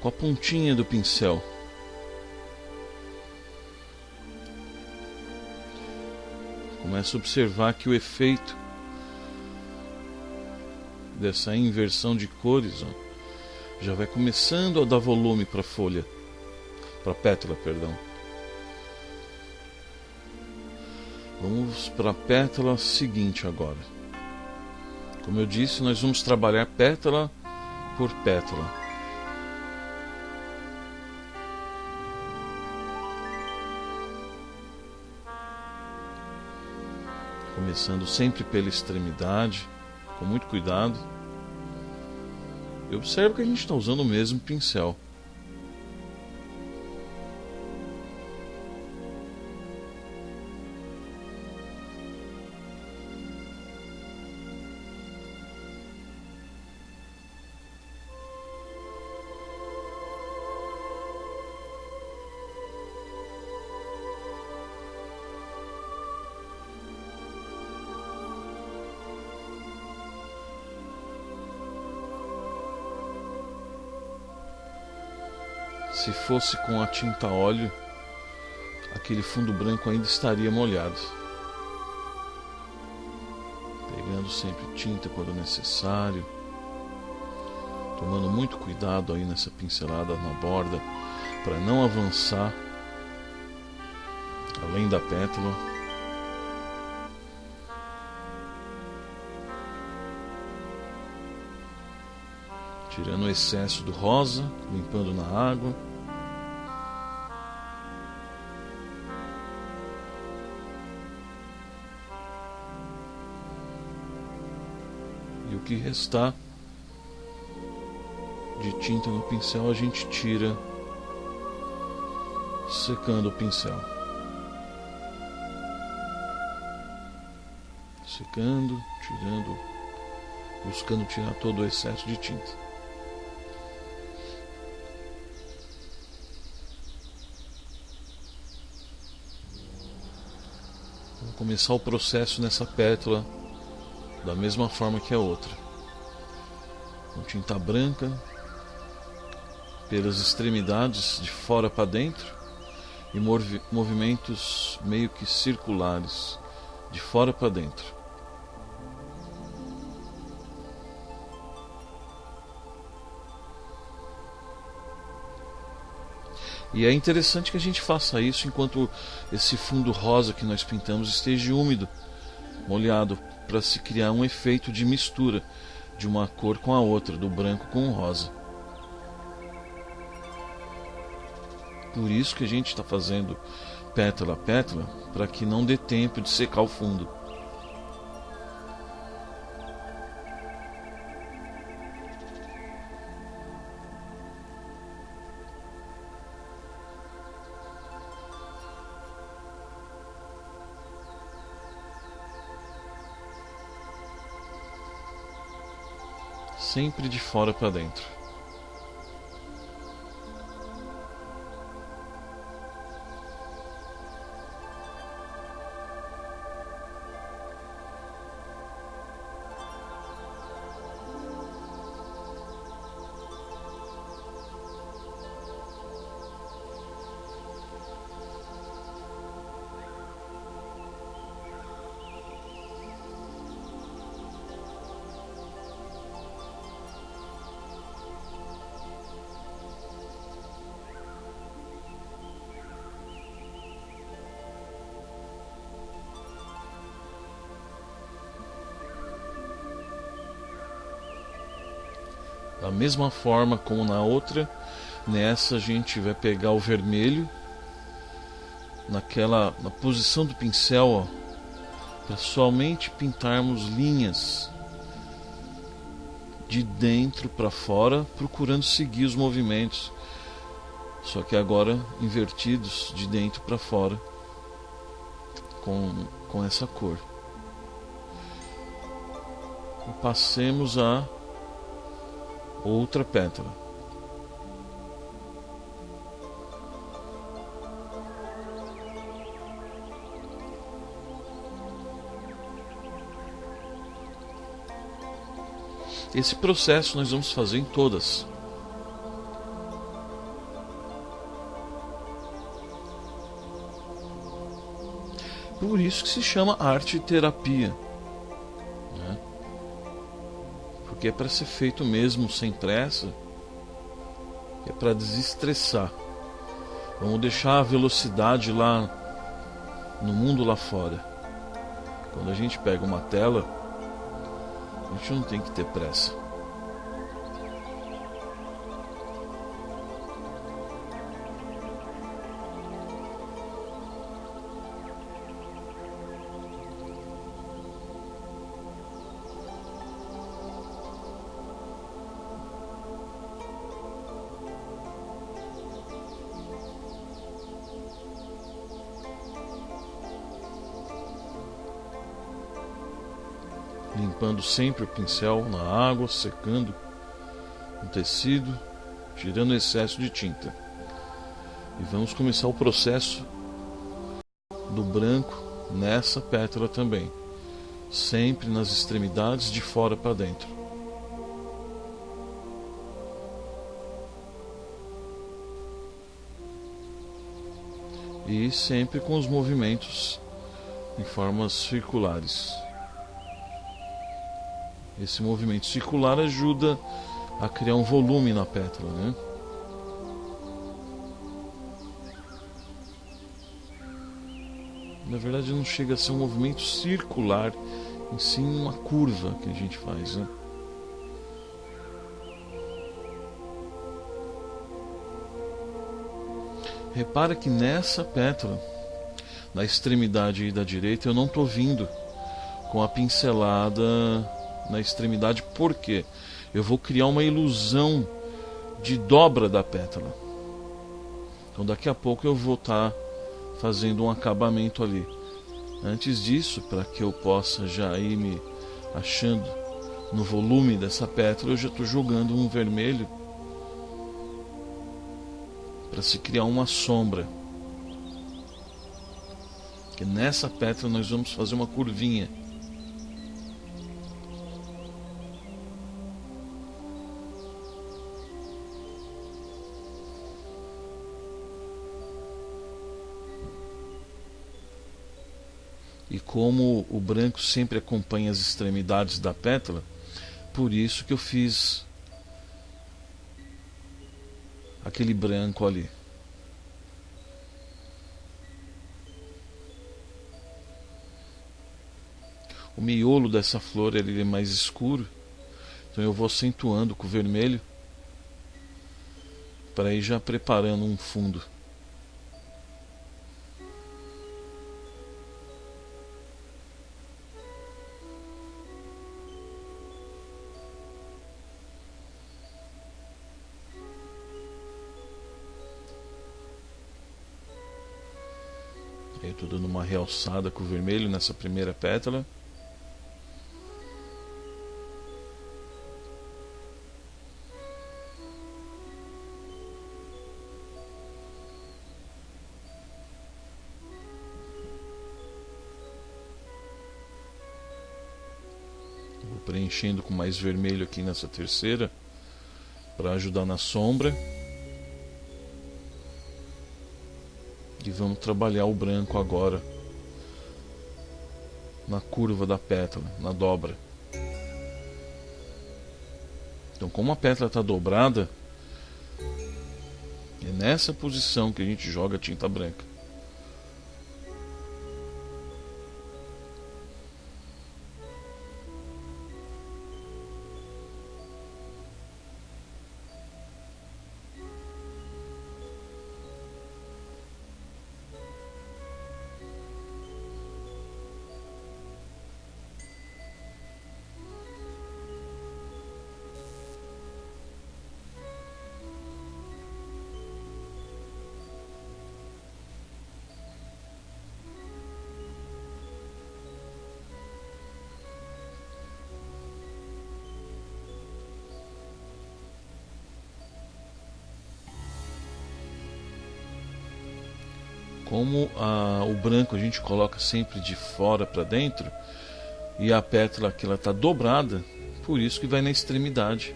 a pontinha do pincel. Começa a observar que o efeito dessa inversão de cores, já vai começando a dar volume para a folha, para a pétala, perdão. Vamos para a pétala seguinte agora. Como eu disse, nós vamos trabalhar pétala por pétala. Começando sempre pela extremidade, com muito cuidado. E observe que a gente está usando o mesmo pincel. Se fosse com a tinta óleo, aquele fundo branco ainda estaria molhado. Pegando sempre tinta quando necessário, tomando muito cuidado aí nessa pincelada na borda para não avançar além da pétala. Tirando o excesso do rosa, limpando na água. E o que restar de tinta no pincel a gente tira secando o pincel. Secando, tirando, buscando tirar todo o excesso de tinta. Vou começar o processo nessa pétala da mesma forma que a outra, com tinta branca pelas extremidades de fora para dentro e movimentos meio que circulares de fora para dentro. E é interessante que a gente faça isso enquanto esse fundo rosa que nós pintamos esteja úmido, molhado, para se criar um efeito de mistura de uma cor com a outra, do branco com o rosa. Por isso que a gente está fazendo pétala a pétala, para que não dê tempo de secar o fundo. Sempre de fora para dentro. Da mesma forma como na outra, nessa a gente vai pegar o vermelho na posição do pincel, para somente pintarmos linhas de dentro para fora, procurando seguir os movimentos, só que agora invertidos de dentro para fora com essa cor. E passemos a outra pétala. Esse processo nós vamos fazer em todas. Por isso que se chama arte terapia, né? Porque é para ser feito mesmo sem pressa, é para desestressar. Vamos deixar a velocidade lá no mundo lá fora. Quando a gente pega uma tela, a gente não tem que ter pressa. Limpando sempre o pincel na água, secando o tecido, tirando o excesso de tinta. E vamos começar o processo do branco nessa pétala também, sempre nas extremidades de fora para dentro. e sempre com os movimentos em formas circulares. Esse movimento circular ajuda a criar um volume na pétala, né? Na verdade não chega a ser um movimento circular, em sim uma curva que a gente faz, né? Repara que nessa pétala, na extremidade da direita, eu não estou vindo com a pincelada na extremidade, porque eu vou criar uma ilusão de dobra da pétala. Então daqui a pouco eu vou estar fazendo um acabamento ali. Antes disso, para que eu possa já ir me achando no volume dessa pétala, eu já estou jogando um vermelho para se criar uma sombra. Que nessa pétala nós vamos fazer uma curvinha. E como o branco sempre acompanha as extremidades da pétala, por isso que eu fiz aquele branco ali. O miolo dessa flor ele é mais escuro, então eu vou acentuando com o vermelho para ir já preparando um fundo. Eu estou dando uma realçada com o vermelho nessa primeira pétala. Vou preenchendo com mais vermelho aqui nessa terceira, para ajudar na sombra. E vamos trabalhar o branco agora na curva da pétala, na dobra. Então, como a pétala está dobrada, é nessa posição que a gente joga a tinta branca. Como o branco a gente coloca sempre de fora para dentro, e a pétala aqui ela está dobrada, por isso que vai na extremidade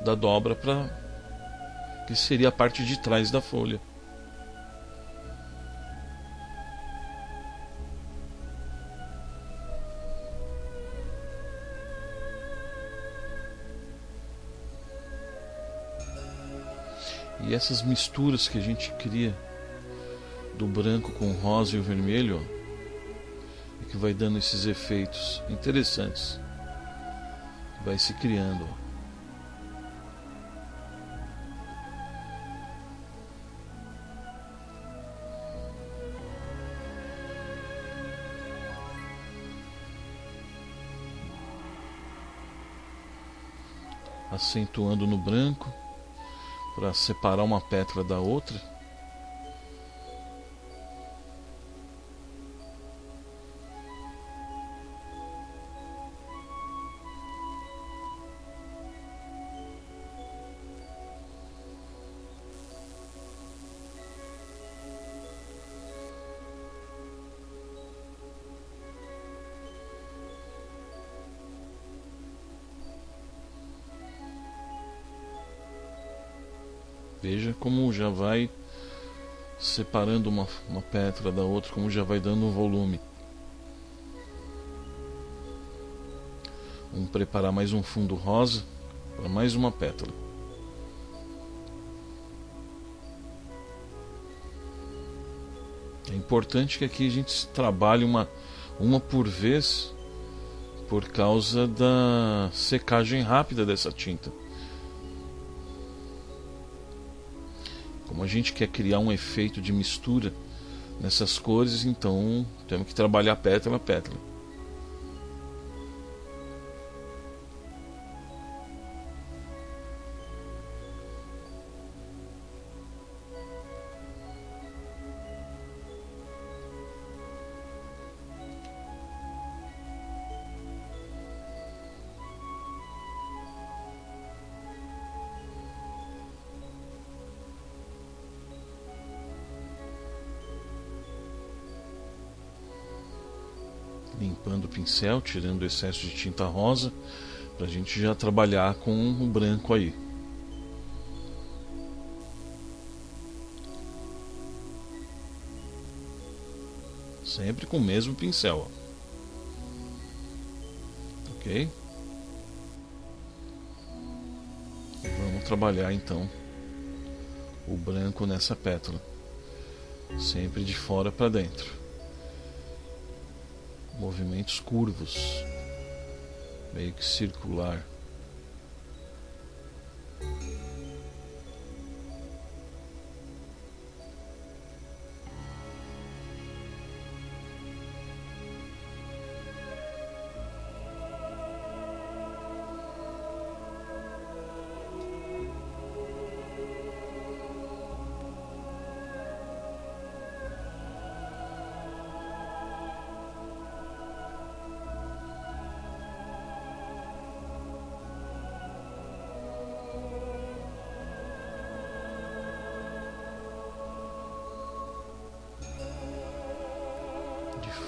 da dobra, que seria a parte de trás da folha. E essas misturas que a gente cria do branco com o rosa e o vermelho, ó, é que vai dando esses efeitos interessantes, vai se criando, ó. Acentuando no branco para separar uma pétala da outra. Veja como já vai separando uma pétala da outra, como já vai dando um volume. Vamos preparar mais um fundo rosa para mais uma pétala. É importante que aqui a gente trabalhe uma por vez, por causa da secagem rápida dessa tinta. Como a gente quer criar um efeito de mistura nessas cores, então temos que trabalhar pétala a pétala. Limpando o pincel, tirando o excesso de tinta rosa, para a gente já trabalhar com o branco aí. Sempre com o mesmo pincel, ó. Ok? Vamos trabalhar então o branco nessa pétala, sempre de fora para dentro. Movimentos curvos, meio que circular.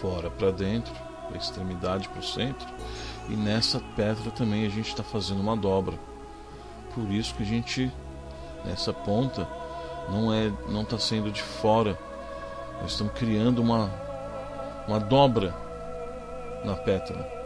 Fora para dentro, da extremidade para o centro, e nessa pétala também a gente está fazendo uma dobra. Por isso que a gente, nessa ponta, não está sendo de fora, nós estamos criando uma dobra na pétala.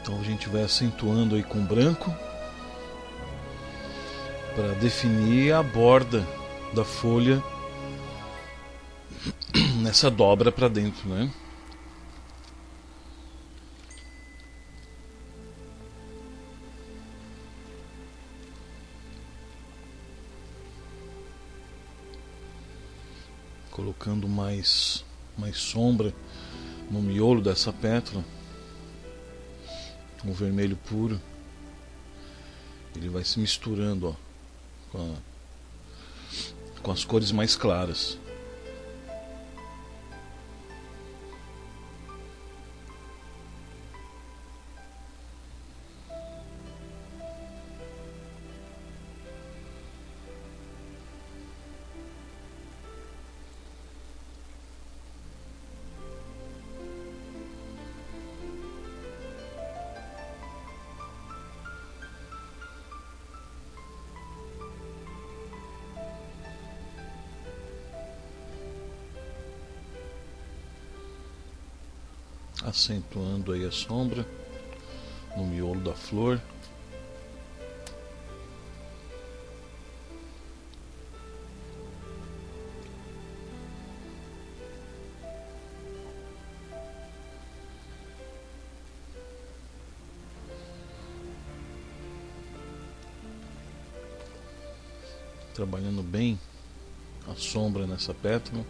Então a gente vai acentuando aí com branco para definir a borda da folha nessa dobra para dentro, né? Colocando mais sombra no miolo dessa pétala. O vermelho puro, ele vai se misturando, ó, com as cores mais claras. Acentuando aí a sombra no miolo da flor. Trabalhando bem a sombra nessa pétala.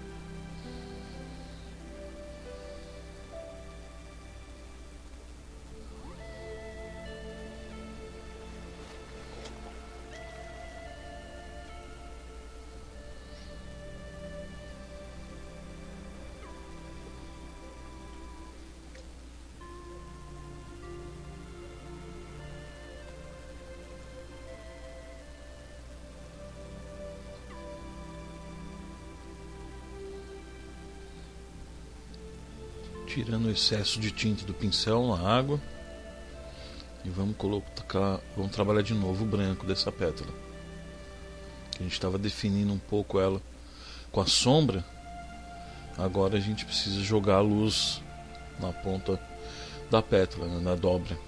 Tirando o excesso de tinta do pincel na água. E vamos trabalhar de novo o branco dessa pétala. A gente estava definindo um pouco ela com a sombra. Agora a gente precisa jogar a luz na ponta da pétala, né, na dobra.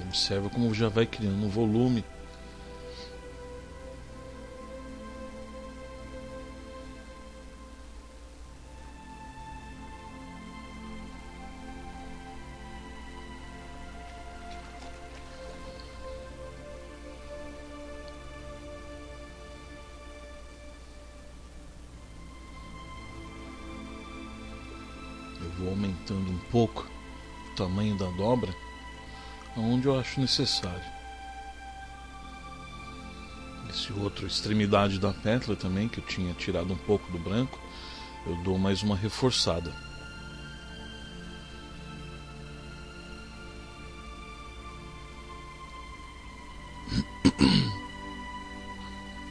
Observa como já vai criando um volume. Eu vou aumentando um pouco o tamanho da dobra onde eu acho necessário. Esse outro extremidade da pétala também, que eu tinha tirado um pouco do branco, eu dou mais uma reforçada.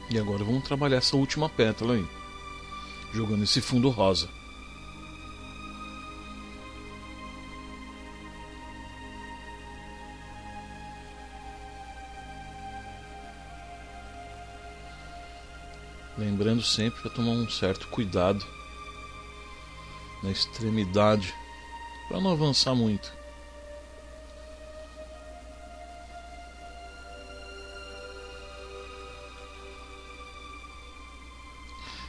E agora vamos trabalhar essa última pétala aí, jogando esse fundo rosa. Lembrando sempre para tomar um certo cuidado na extremidade, para não avançar muito.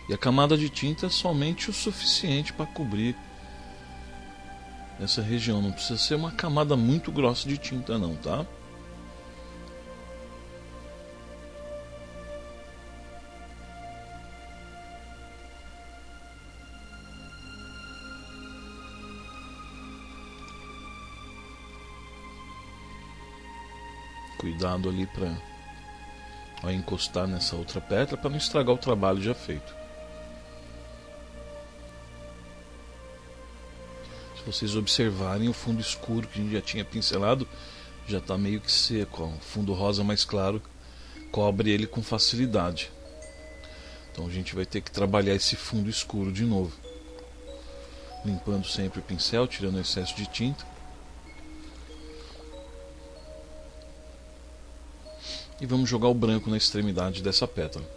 E a camada de tinta é somente o suficiente para cobrir essa região. Não precisa ser uma camada muito grossa de tinta não, tá? Cuidado ali para ao encostar nessa outra pétala para não estragar o trabalho já feito. Se vocês observarem, o fundo escuro que a gente já tinha pincelado já está meio que seco. Ó. O fundo rosa mais claro cobre ele com facilidade. Então a gente vai ter que trabalhar esse fundo escuro de novo. Limpando sempre o pincel, tirando o excesso de tinta. E vamos jogar o branco na extremidade dessa pétala.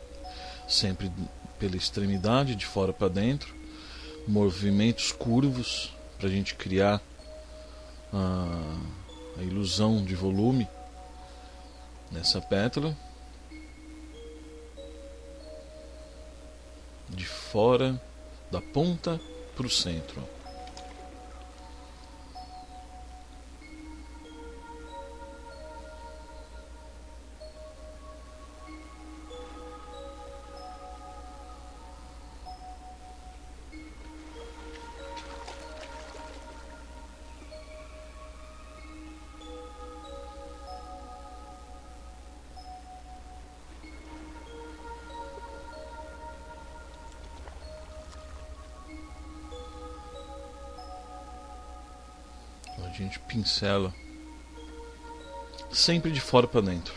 Sempre pela extremidade, de fora para dentro. Movimentos curvos para a gente criar a ilusão de volume nessa pétala. De fora, da ponta para o centro. A gente pincela sempre de fora para dentro.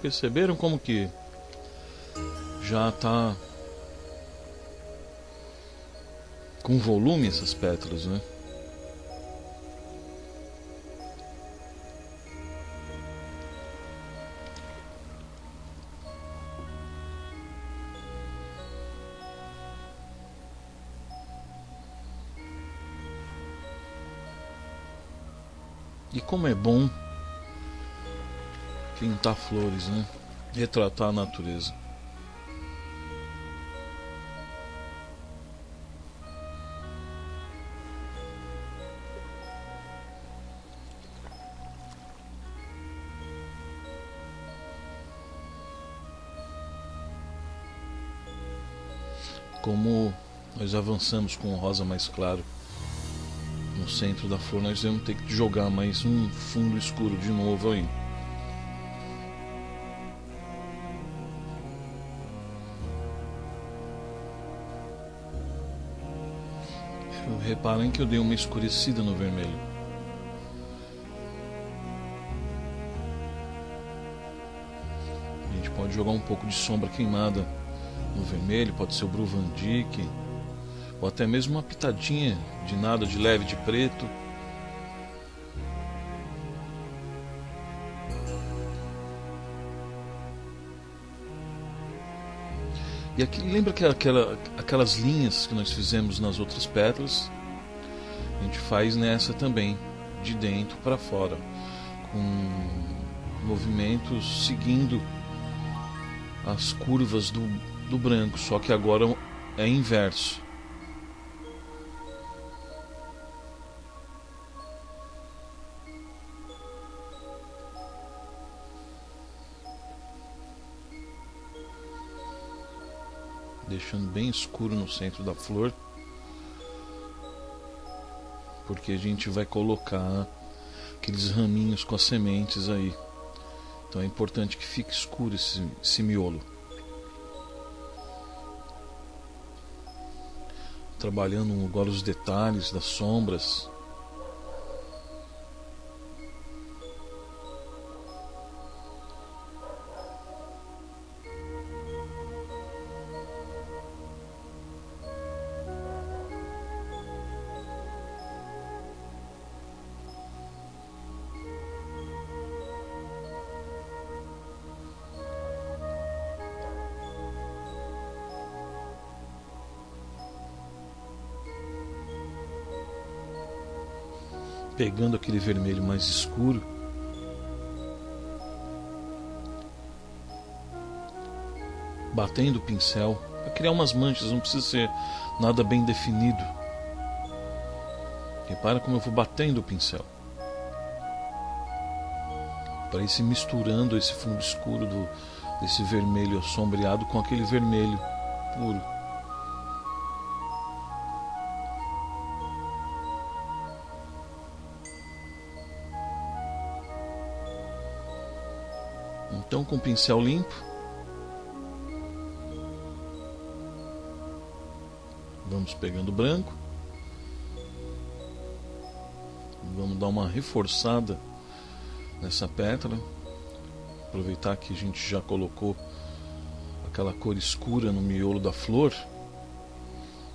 Perceberam como que já está com volume essas pétalas, né? E como é bom pintar flores, né? Retratar a natureza. Como nós avançamos com o rosa mais claro no centro da flor, nós vamos ter que jogar mais um fundo escuro de novo aí. Reparem que eu dei uma escurecida no vermelho. A gente pode jogar um pouco de sombra queimada no vermelho, pode ser o Bru Van Dijk, ou até mesmo uma pitadinha de nada de leve de preto. E aqui, lembra que aquelas linhas que nós fizemos nas outras pétalas? A gente faz nessa também, de dentro para fora, com movimentos seguindo as curvas do branco, só que agora é inverso. Deixando bem escuro no centro da flor, porque a gente vai colocar aqueles raminhos com as sementes aí. Então é importante que fique escuro esse miolo. Trabalhando agora os detalhes das sombras. Pegando aquele vermelho mais escuro, batendo o pincel para criar umas manchas, não precisa ser nada bem definido. Repara como eu vou batendo o pincel para ir se misturando esse fundo escuro desse vermelho assombreado com aquele vermelho puro. Então, com o pincel limpo, vamos pegando o branco, vamos dar uma reforçada nessa pétala, aproveitar que a gente já colocou aquela cor escura no miolo da flor,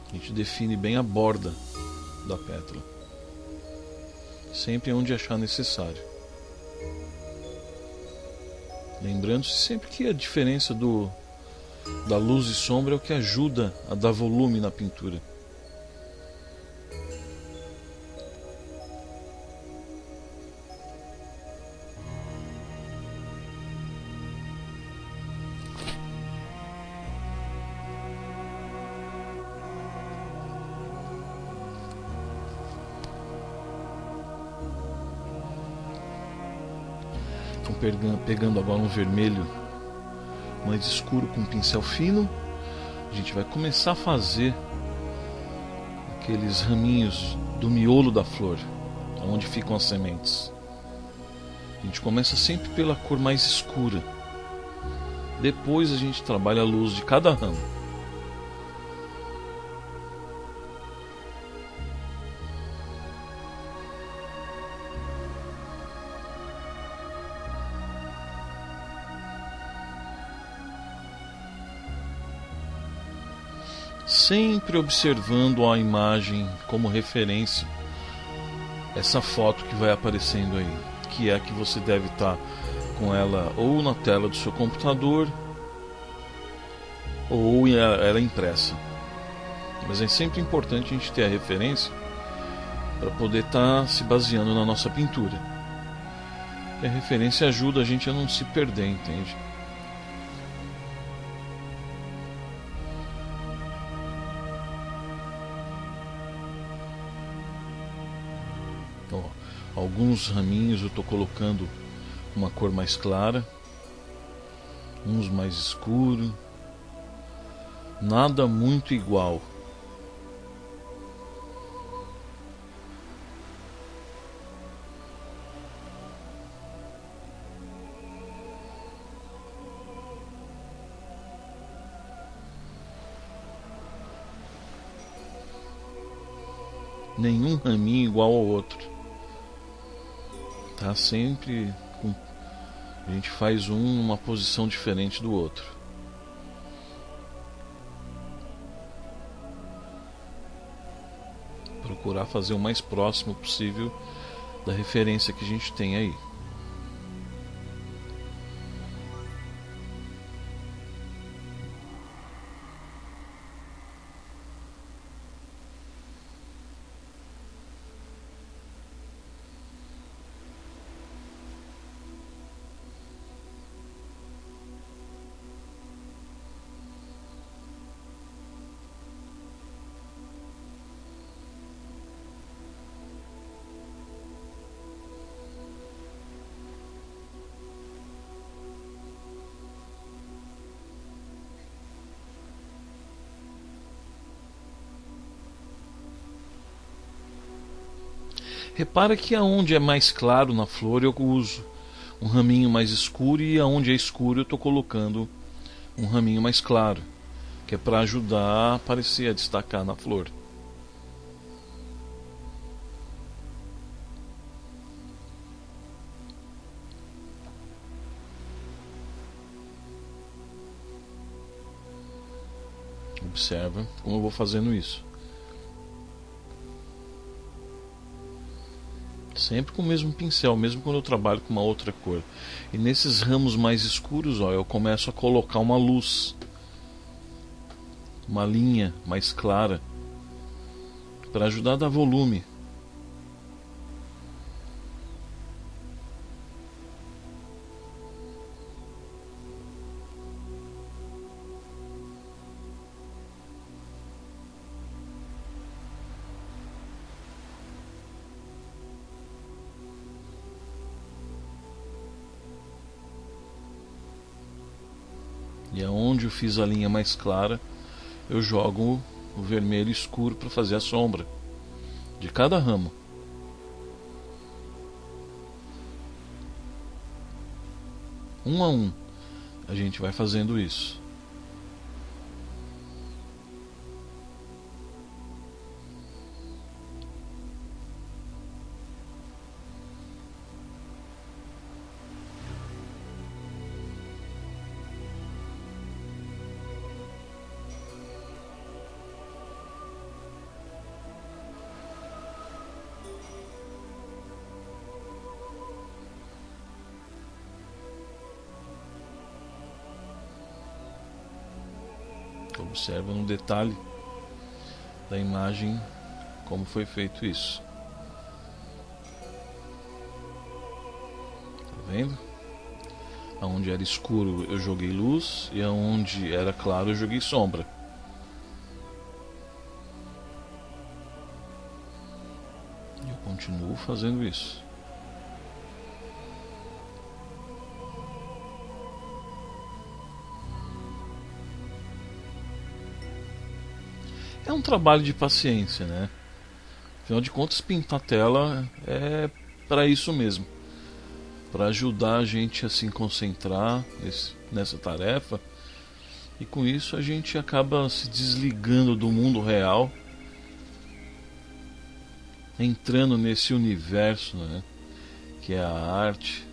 a gente define bem a borda da pétala, sempre onde achar necessário. Lembrando-se sempre que a diferença da luz e sombra é o que ajuda a dar volume na pintura. Pegando agora um vermelho mais escuro com um pincel fino, a gente vai começar a fazer aqueles raminhos do miolo da flor, onde ficam as sementes. A gente começa sempre pela cor mais escura, depois a gente trabalha a luz de cada ramo. Sempre observando a imagem como referência, essa foto que vai aparecendo aí, que é a que você deve estar com ela ou na tela do seu computador ou ela impressa. Mas é sempre importante a gente ter a referência para poder estar se baseando na nossa pintura. E a referência ajuda a gente a não se perder, entende? Alguns raminhos eu estou colocando uma cor mais clara, uns mais escuro, nada muito igual. nenhum raminho igual ao outro. Tá sempre a gente faz numa posição diferente do outro. Procurar fazer o mais próximo possível da referência que a gente tem aí. Repara que aonde é mais claro na flor eu uso um raminho mais escuro, e aonde é escuro eu estou colocando um raminho mais claro, que é para ajudar a aparecer, a destacar na flor. Observa como eu vou fazendo isso. Sempre com o mesmo pincel, mesmo quando eu trabalho com uma outra cor. E nesses ramos mais escuros, ó, eu começo a colocar uma luz, uma linha mais clara, para ajudar a dar volume. E aonde eu fiz a linha mais clara, eu jogo o vermelho escuro para fazer a sombra de cada ramo. Um a um, a gente vai fazendo isso. Observa no detalhe da imagem como foi feito isso. Tá vendo? Aonde era escuro eu joguei luz, e aonde era claro eu joguei sombra. E eu continuo fazendo isso. É um trabalho de paciência, né? Afinal de contas, pintar tela é para isso mesmo, para ajudar a gente a se concentrar nessa tarefa, e com isso a gente acaba se desligando do mundo real, entrando nesse universo, né, que é a arte.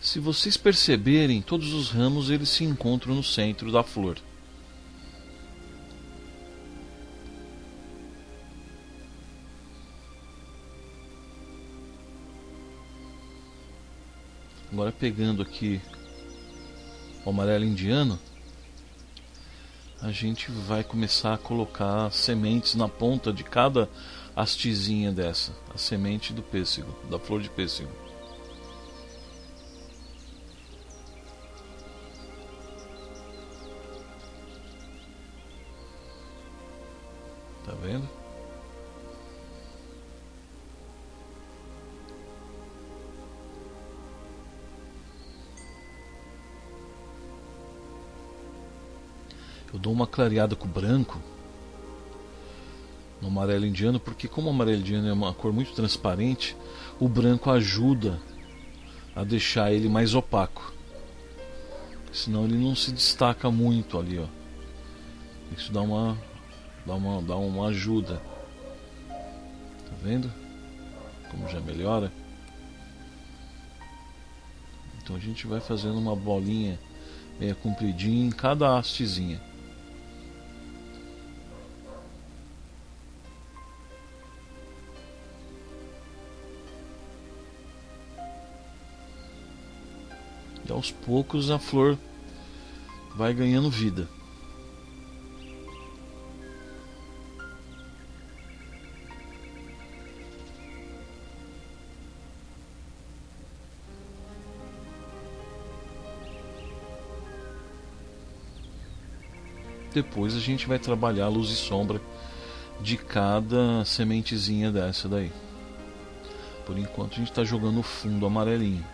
Se vocês perceberem, todos os ramos eles se encontram no centro da flor. Agora, pegando aqui o amarelo indiano, a gente vai começar a colocar sementes na ponta de cada hastezinha dessa, a semente do pêssego, da flor de pêssego. Tá vendo? Eu dou uma clareada com o branco no amarelo indiano, porque como o amarelo indiano é uma cor muito transparente, o branco ajuda a deixar ele mais opaco. senão ele não se destaca muito ali, ó. Isso dá uma ajuda. Tá vendo? Como já melhora. Então a gente vai fazendo uma bolinha meia compridinha em cada hastezinha. E aos poucos a flor vai ganhando vida. Depois a gente vai trabalhar a luz e sombra de cada sementezinha dessa daí. Por enquanto a gente está jogando o fundo amarelinho.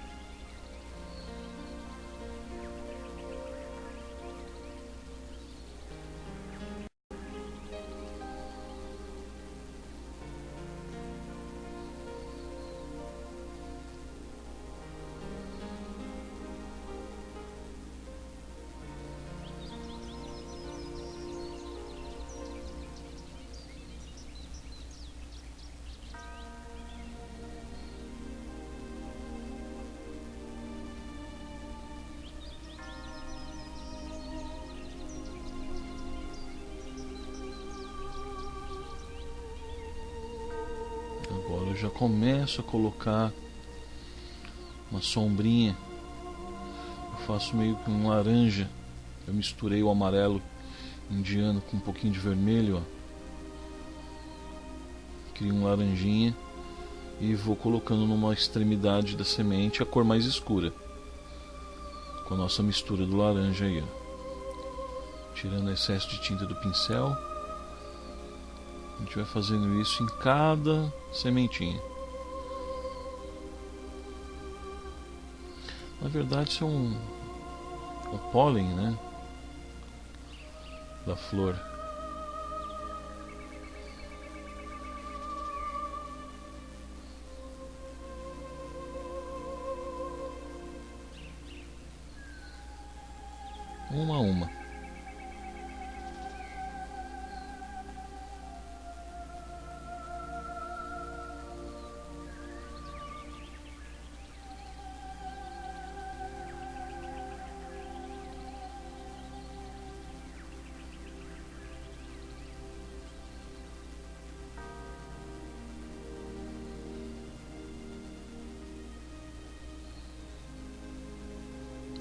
Agora eu já começo a colocar uma sombrinha. Eu faço meio que um laranja. Eu misturei o amarelo indiano com um pouquinho de vermelho, ó. Crio um laranjinha e vou colocando numa extremidade da semente a cor mais escura, com a nossa mistura do laranja aí, ó. Tirando o excesso de tinta do pincel. A gente vai fazendo isso em cada sementinha. Na verdade isso é o pólen, né, da flor. Uma a uma.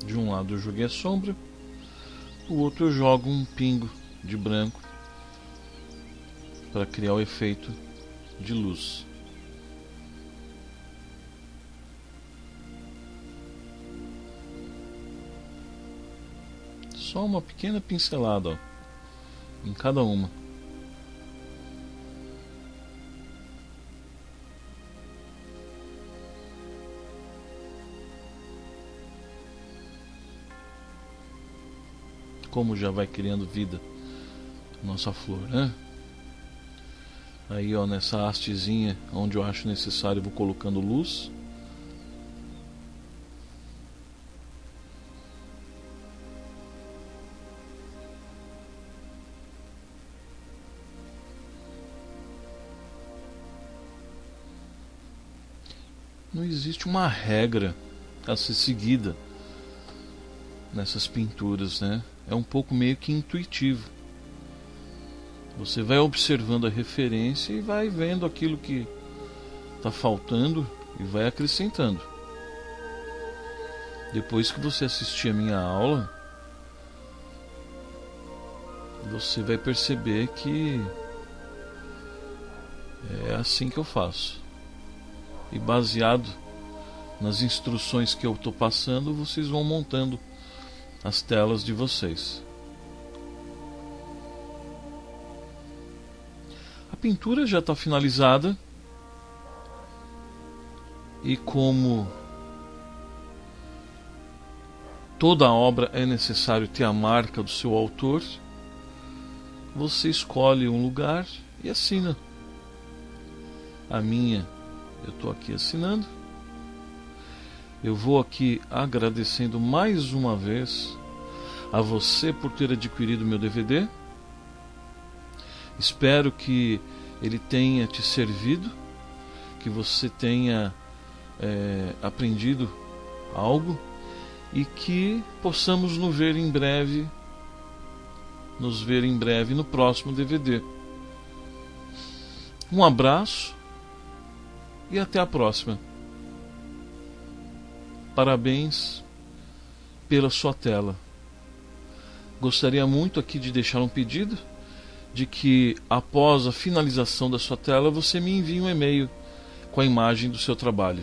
De um lado eu joguei a sombra, o outro eu jogo um pingo de branco para criar o efeito de luz. Só uma pequena pincelada, ó, em cada uma. Como já vai criando vida nossa flor, né? Aí, ó, nessa hastezinha onde eu acho necessário, eu vou colocando luz. Não existe uma regra a ser seguida nessas pinturas, né? É um pouco meio que intuitivo. Você vai observando a referência e vai vendo aquilo que está faltando e vai acrescentando. Depois que você assistir a minha aula, você vai perceber que é assim que eu faço. E baseado nas instruções que eu estou passando, vocês vão montando as telas de vocês. A pintura já está finalizada. E como toda obra é necessário ter a marca do seu autor, você escolhe um lugar e assina. A minha, eu estou aqui assinando. Eu vou aqui agradecendo mais uma vez a você por ter adquirido meu DVD. Espero que ele tenha te servido, que você tenha aprendido algo e que possamos nos ver em breve no próximo DVD. Um abraço e até a próxima. Parabéns pela sua tela. Gostaria muito aqui de deixar um pedido de que após a finalização da sua tela você me envie um e-mail com a imagem do seu trabalho.